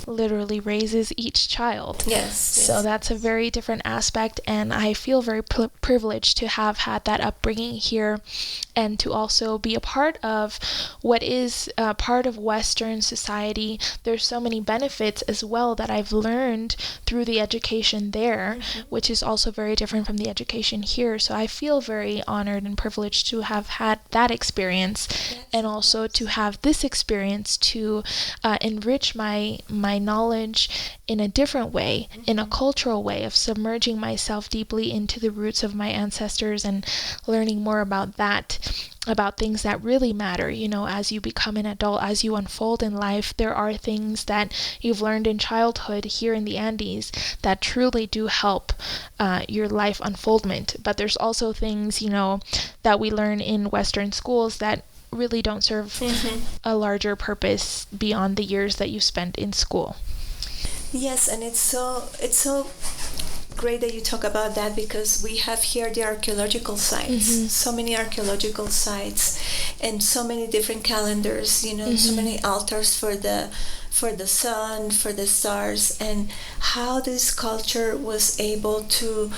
literally raises each child. So that's a very different aspect, and I feel very privileged to have had that upbringing here and to also be a part of what is part of Western society. There's so many benefits as well that I've learned through the education there, which is also very different from the education here. So I feel very honored and privileged to have had that experience, and also to have this experience to enrich my knowledge in a different way, in a cultural way, of submerging myself deeply into the roots of my ancestors and learning more about that, about things that really matter. As you become an adult, as you unfold in life, there are things that you've learned in childhood here in the Andes that truly do help your life unfoldment. But there's also things, that we learn in Western schools that really don't serve a larger purpose beyond the years that you spent in school. Yes, and it's so great that you talk about that, because we have here the archaeological sites, so many archaeological sites, and so many different calendars, so many altars for the sun, for the stars, and how this culture was able to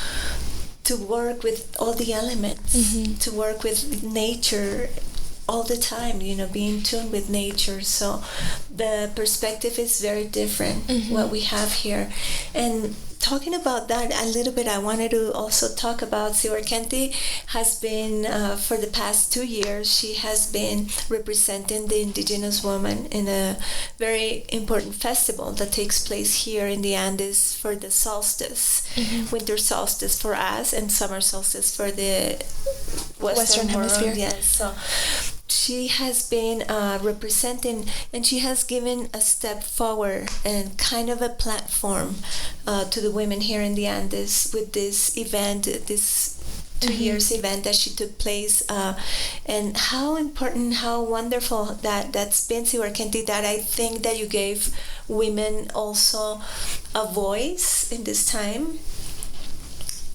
work with all the elements, to work with nature all the time, being tuned with nature. So the perspective is very different, what we have here. And talking about that a little bit, I wanted to also talk about Siwarkenti has been, for the past 2 years, she has been representing the indigenous woman in a very important festival that takes place here in the Andes for the solstice, winter solstice for us and summer solstice for the Western Hemisphere. Yes, so she has been representing, and she has given a step forward and kind of a platform to the women here in the Andes with this event, this 2 years event that she took place, and how important, how wonderful that's been, Siwarkenti, that I think that you gave women also a voice in this time.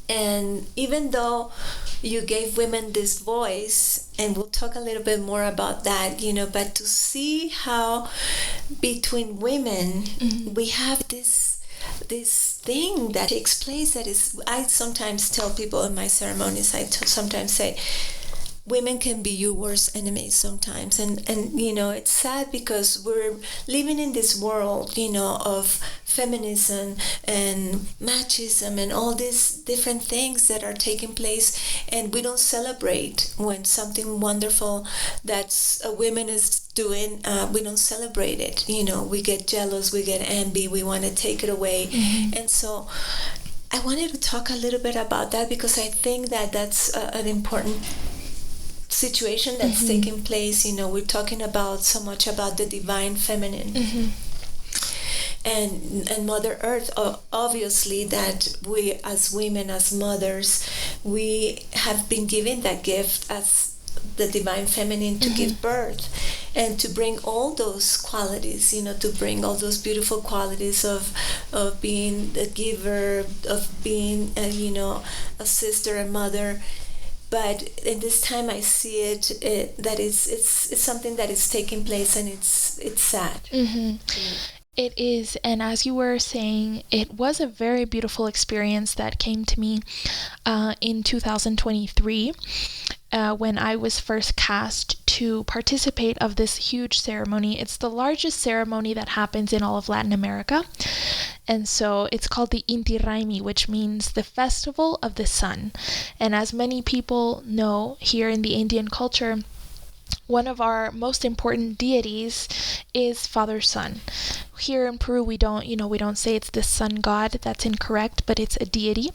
And even though you gave women this voice, and we'll talk a little bit more about that, but to see how between women we have this thing that takes place that is, I sometimes tell people in my ceremonies, sometimes say, women can be your worst enemies sometimes, and it's sad because we're living in this world of feminism and machismo and all these different things that are taking place, and we don't celebrate when something wonderful that a woman is doing. We don't celebrate it. We get jealous, we get envy, we want to take it away. And so I wanted to talk a little bit about that, because I think that that's an important situation that's taking place. We're talking about so much about the divine feminine and Mother Earth. Obviously, that we as women, as mothers, we have been given that gift as the divine feminine to give birth and to bring all those qualities, to bring all those beautiful qualities of being a giver, of being a sister, a mother. But in this time, I see that it's something that is taking place, and it's sad. It is, and as you were saying, it was a very beautiful experience that came to me in 2023 when I was first cast to participate of this huge ceremony. It's the largest ceremony that happens in all of Latin America, And so it's called the Inti Raymi, which means the festival of the sun. And as many people know, here in the Indian culture, one of our most important deities is Father Sun. Here in Peru, we don't say it's the sun god. That's incorrect, but it's a deity.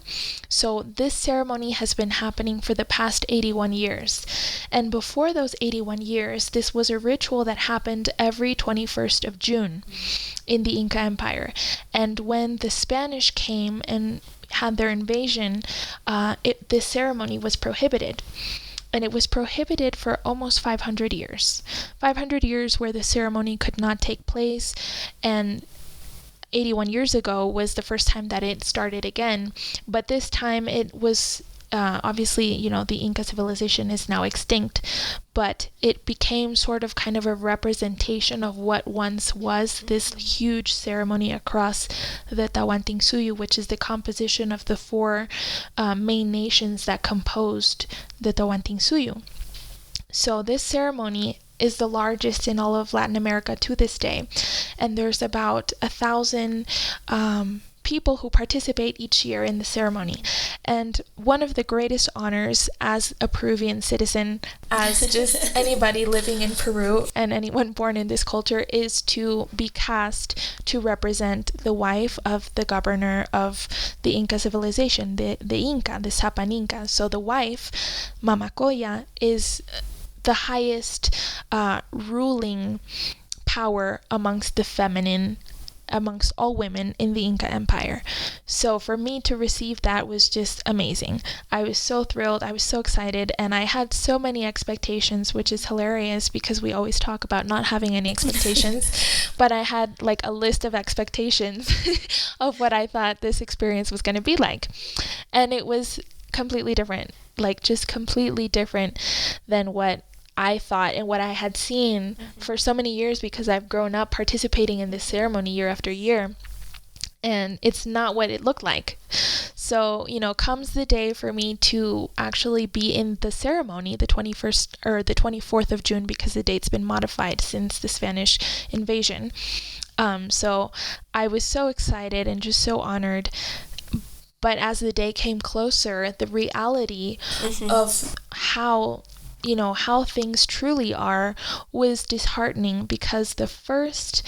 So this ceremony has been happening for the past 81 years. And before those 81 years, this was a ritual that happened every 21st of June in the Inca Empire. And when the Spanish came and had their invasion, this ceremony was prohibited. And it was prohibited for almost 500 years. 500 years where the ceremony could not take place, and 81 years ago was the first time that it started again. But this time it was obviously, the Inca civilization is now extinct, but it became sort of kind of a representation of what once was this huge ceremony across the Tawantinsuyu, which is the composition of the four main nations that composed the Tawantinsuyu. So this ceremony is the largest in all of Latin America to this day, and there's about 1,000 people who participate each year in the ceremony. And one of the greatest honors as a Peruvian citizen, as just anybody living in Peru and anyone born in this culture, is to be cast to represent the wife of the governor of the Inca civilization, the Inca, the Sapan Inca. So the wife, Mamacoya, is the highest ruling power amongst the feminine, amongst all women in the Inca Empire. So for me to receive that was just amazing. I was so thrilled, I was so excited, and I had so many expectations, which is hilarious because we always talk about not having any expectations, but I had like a list of expectations of what I thought this experience was going to be like. And it was completely different, like just completely different than what I thought and what I had seen for so many years, because I've grown up participating in this ceremony year after year, and it's not what it looked like. So, comes the day for me to actually be in the ceremony, the 21st or the 24th of June, because the date's been modified since the Spanish invasion. So I was so excited and just so honored. But as the day came closer, the reality of how things truly are was disheartening, because the first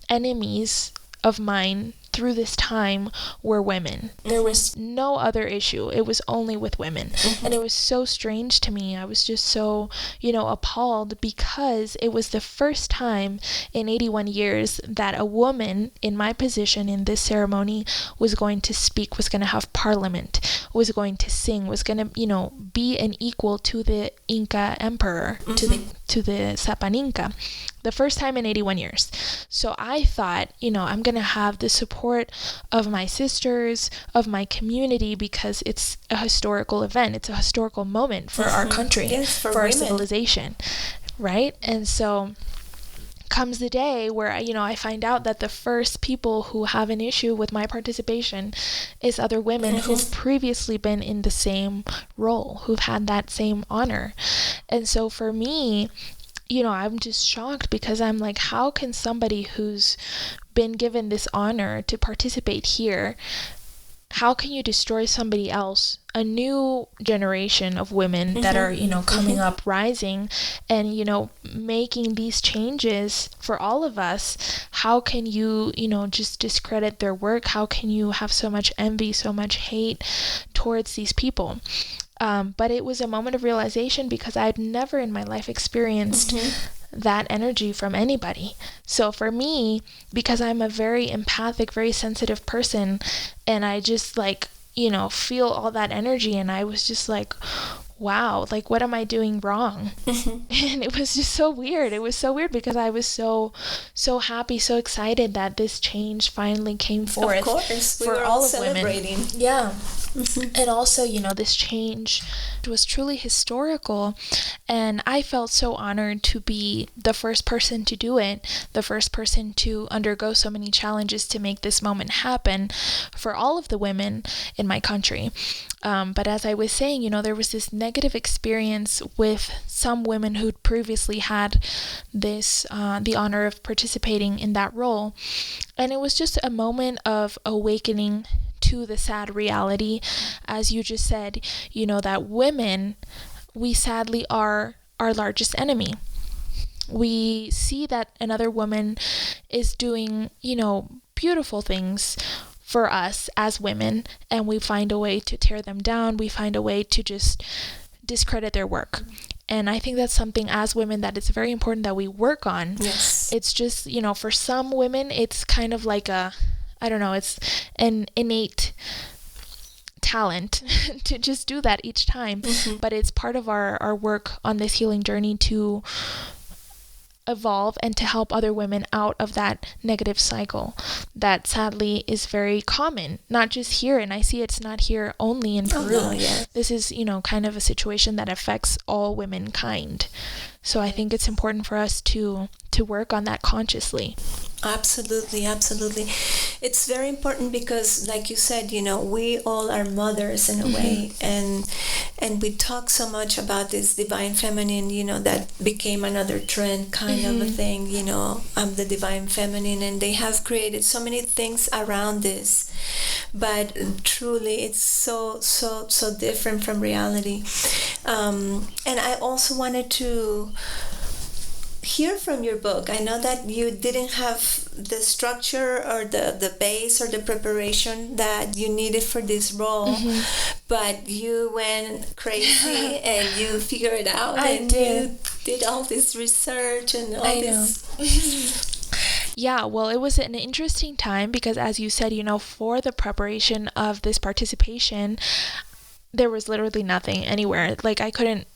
enemies of mine through this time were women. There was no other issue. It was only with women. And it was so strange to me. I was just so, appalled, because it was the first time in 81 years that a woman in my position in this ceremony was going to speak, was going to have parliament, was going to sing, was going to, be an equal to the Inca emperor, to the Sapan Inca. The first time in 81 years. So I thought, I'm going to have the support of my sisters, of my community, because it's a historical event. It's a historical moment for our country, yes, for our women. civilization, right? And so comes the day where, I find out that the first people who have an issue with my participation is other women who've previously been in the same role, who've had that same honor. And so for me, I'm just shocked, because I'm like, how can somebody who's been given this honor to participate here, how can you destroy somebody else, a new generation of women that are, coming up, rising, and, making these changes for all of us? How can you, just discredit their work? How can you have so much envy, so much hate towards these people? But it was a moment of realization, because I'd never in my life experienced that energy from anybody. So for me, because I'm a very empathic, very sensitive person, and I just feel all that energy, and I was just like, wow, what am I doing wrong? And it was just so weird. It was so weird, because I was so happy, so excited that this change finally came forth. Of course, we for were all of celebrating. women. Yeah. And also, this change was truly historical, and I felt so honored to be the first person to do it, the first person to undergo so many challenges to make this moment happen for all of the women in my country. But as I was saying, there was this negative experience with some women who'd previously had this, the honor of participating in that role. And it was just a moment of awakening to the sad reality, as you just said, that women, we sadly are our largest enemy. We see that another woman is doing, beautiful things for us as women, and we find a way to tear them down. We find a way to just discredit their work. And I think that's something as women that it's very important that we work on. Yes. It's just, for some women, it's kind of like it's an innate talent to just do that each time. Mm-hmm. But it's part of our work on this healing journey to evolve and to help other women out of that negative cycle that sadly is very common, not just here. And I see it's not here only in Peru. Oh, no, yes. This is, kind of a situation that affects all womankind. So I think it's important for us to work on that consciously. Absolutely. It's very important because, like you said, we all are mothers in a way, and we talk so much about this divine feminine, that became another trend kind of a thing, the divine feminine, and they have created so many things around this, but truly it's so different from reality. And I also wanted to hear from your book. I know that you didn't have the structure or the base or the preparation that you needed for this role, but you went crazy and you figured it out. You did all this research and all this. Yeah, well, it was an interesting time because, as you said, for the preparation of this participation, there was literally nothing anywhere. Like I couldn't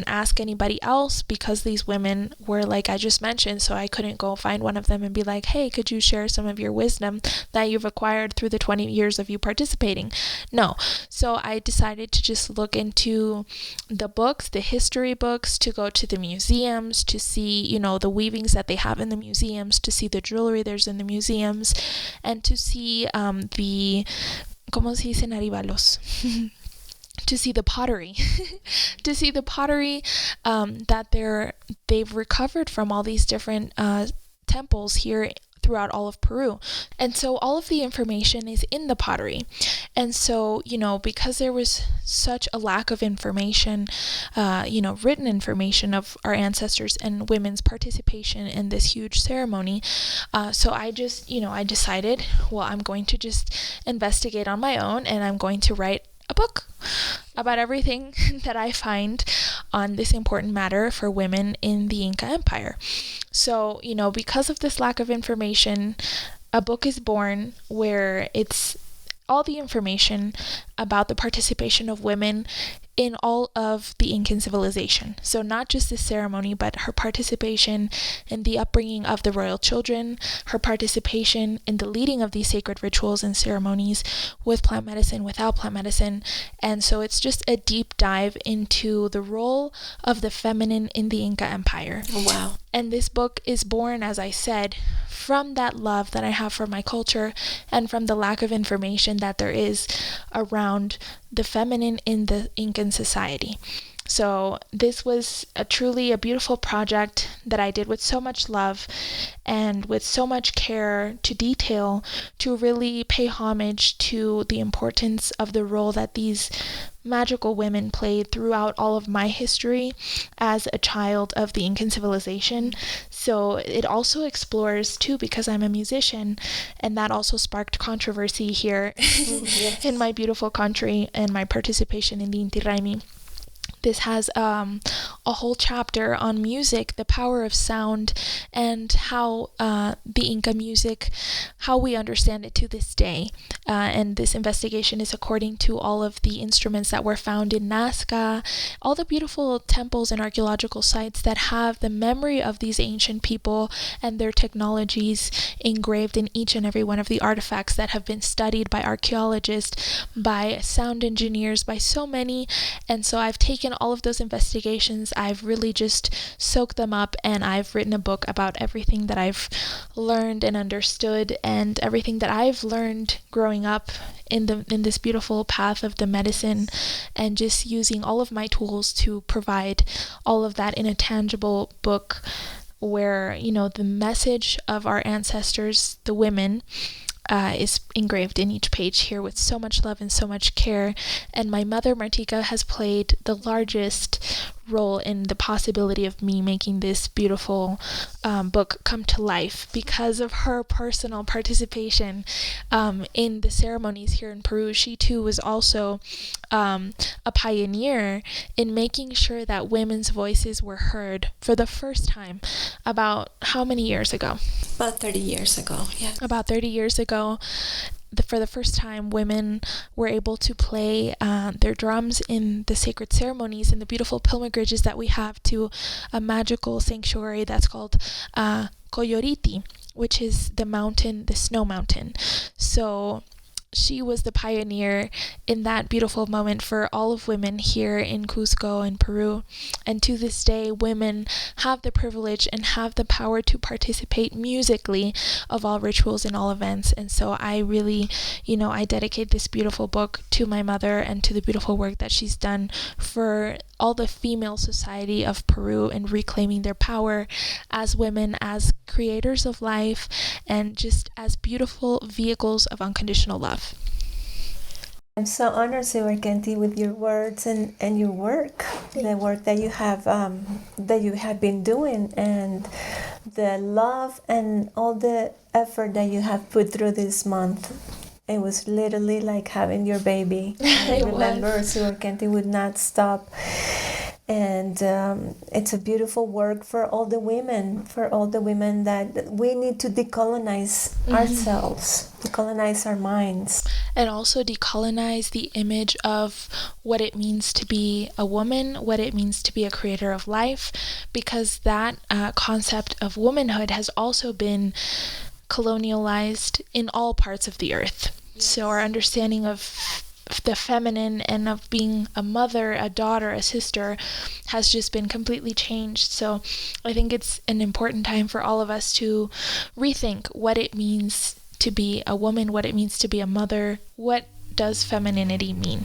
ask anybody else because these women were, like I just mentioned, so I couldn't go find one of them and be like, hey, could you share some of your wisdom that you've acquired through the 20 years of you participating? No. So I decided to just look into the books, the history books, to go to the museums, to see, the weavings that they have in the museums, to see the jewelry there's in the museums, and to see the, ¿cómo se dicen arribalos? To see the pottery, that they've recovered from all these different temples here throughout all of Peru. And so all of the information is in the pottery. And so, because there was such a lack of information, written information of our ancestors and women's participation in this huge ceremony, so I just, I decided, well, I'm going to just investigate on my own, and I'm going to write a book about everything that I find on this important matter for women in the Inca Empire. So, because of this lack of information, a book is born where it's all the information about the participation of women in all of the Incan civilization. So not just this ceremony, but her participation in the upbringing of the royal children, her participation in the leading of these sacred rituals and ceremonies with plant medicine, without plant medicine. And so it's just a deep dive into the role of the feminine in the Inca Empire. Wow. And this book is born, as I said, from that love that I have for my culture and from the lack of information that there is around the feminine in the Incan society. So this was truly a beautiful project that I did with so much love and with so much care to detail, to really pay homage to the importance of the role that these magical women played throughout all of my history as a child of the Incan civilization. So it also explores too, because I'm a musician, and that also sparked controversy here Yes. in my beautiful country and my participation in the Inti Raymi. This has a whole chapter on music, the power of sound, and how the Inca music, how we understand it to this day. And this investigation is according to all of the instruments that were found in Nazca, all the beautiful temples and archaeological sites that have the memory of these ancient people and their technologies engraved in each and every one of the artifacts that have been studied by archaeologists, by sound engineers, by so many. And so I've taken taken all of those investigations, I've really just soaked them up, and I've written a book about everything that I've learned and understood, and everything that I've learned growing up in this beautiful path of the medicine, and just using all of my tools to provide all of that in a tangible book where, the message of our ancestors, the women, is engraved in each page here with so much love and so much care. And my mother, Martika, has played the largest role in the possibility of me making this beautiful book come to life because of her personal participation in the ceremonies here in Peru. She too was also a pioneer in making sure that women's voices were heard for the first time about how many years ago? About 30 years ago, yeah. About 30 years ago. For the first time, women were able to play their drums in the sacred ceremonies and the beautiful pilgrimages that we have to a magical sanctuary that's called Coyoriti, which is the snow mountain. So she was the pioneer in that beautiful moment for all of women here in Cusco in Peru. And to this day, women have the privilege and have the power to participate musically of all rituals and all events. And so I really, I dedicate this beautiful book to my mother and to the beautiful work that she's done for all the female society of Peru and reclaiming their power as women, as creators of life, and just as beautiful vehicles of unconditional love. I'm so honored, Siwarkenti, with your words and your work, the work that you have been doing, and the love and all the effort that you have put through this month. It was literally like having your baby. I remember Siwarkenti would not stop. And it's a beautiful work for all the women that we need to decolonize ourselves, decolonize our minds. And also decolonize the image of what it means to be a woman, what it means to be a creator of life, because that concept of womanhood has also been colonialized in all parts of the earth. So our understanding of the feminine and of being a mother, a daughter, a sister has just been completely changed. So I think it's an important time for all of us to rethink what it means to be a woman, what it means to be a mother. What does femininity mean?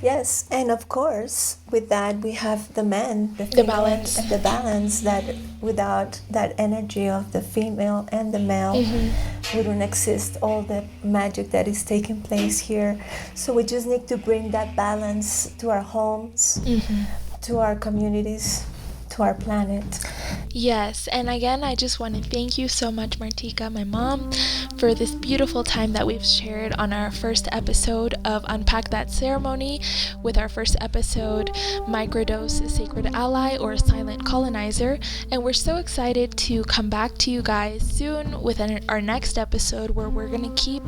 Yes, and of course, with that we have the men, the balance, and the balance that without that energy of the female and the male, wouldn't exist all the magic that is taking place here. So we just need to bring that balance to our homes, to our communities, to our planet. Yes, and again, I just want to thank you so much, Martika, my mom, for this beautiful time that we've shared on our first episode of Unpack That Ceremony, with our first episode, Microdose, Sacred Ally, or Silent Colonizer. And we're so excited to come back to you guys soon with our next episode, where we're going to keep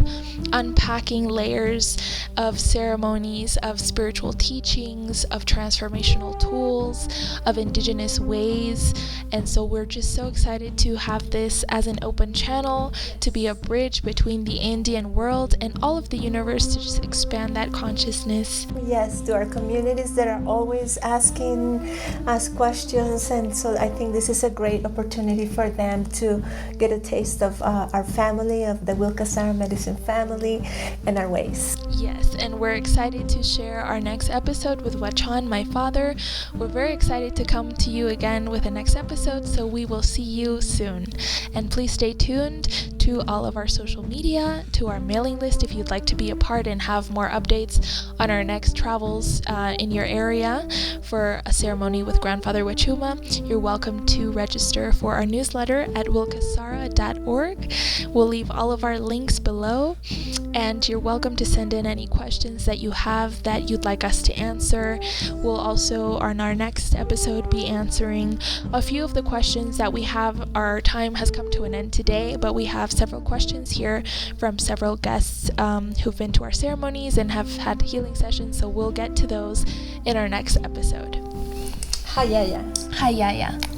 unpacking layers of ceremonies, of spiritual teachings, of transformational tools, of indigenous ways. And so we're just so excited to have this as an open channel, to be a bridge between the Andean world and all of the universe, to just expand that consciousness. Yes, to our communities that are always asking us questions, and so I think this is a great opportunity for them to get a taste of our family, of the Willkasara medicine family, and our ways. Yes, and we're excited to share our next episode with Wachan, my father. We're very excited to come to you again with the next episode, so we will see you soon. And please stay tuned to all of our social media, to our mailing list if you'd like to be a part and have more updates on our next travels in your area for a ceremony with Grandfather Wachuma. You're welcome to register for our newsletter at willkasara.org. We'll leave all of our links below, and you're welcome to send in any questions that you have that you'd like us to answer. We'll also, on our next episode, be answering a few of the questions that we have. Our time has come to an end today, but we have several questions here from several guests who've been to our ceremonies and have had healing sessions, so we'll get to those in our next episode. Hayaya. Hayaya.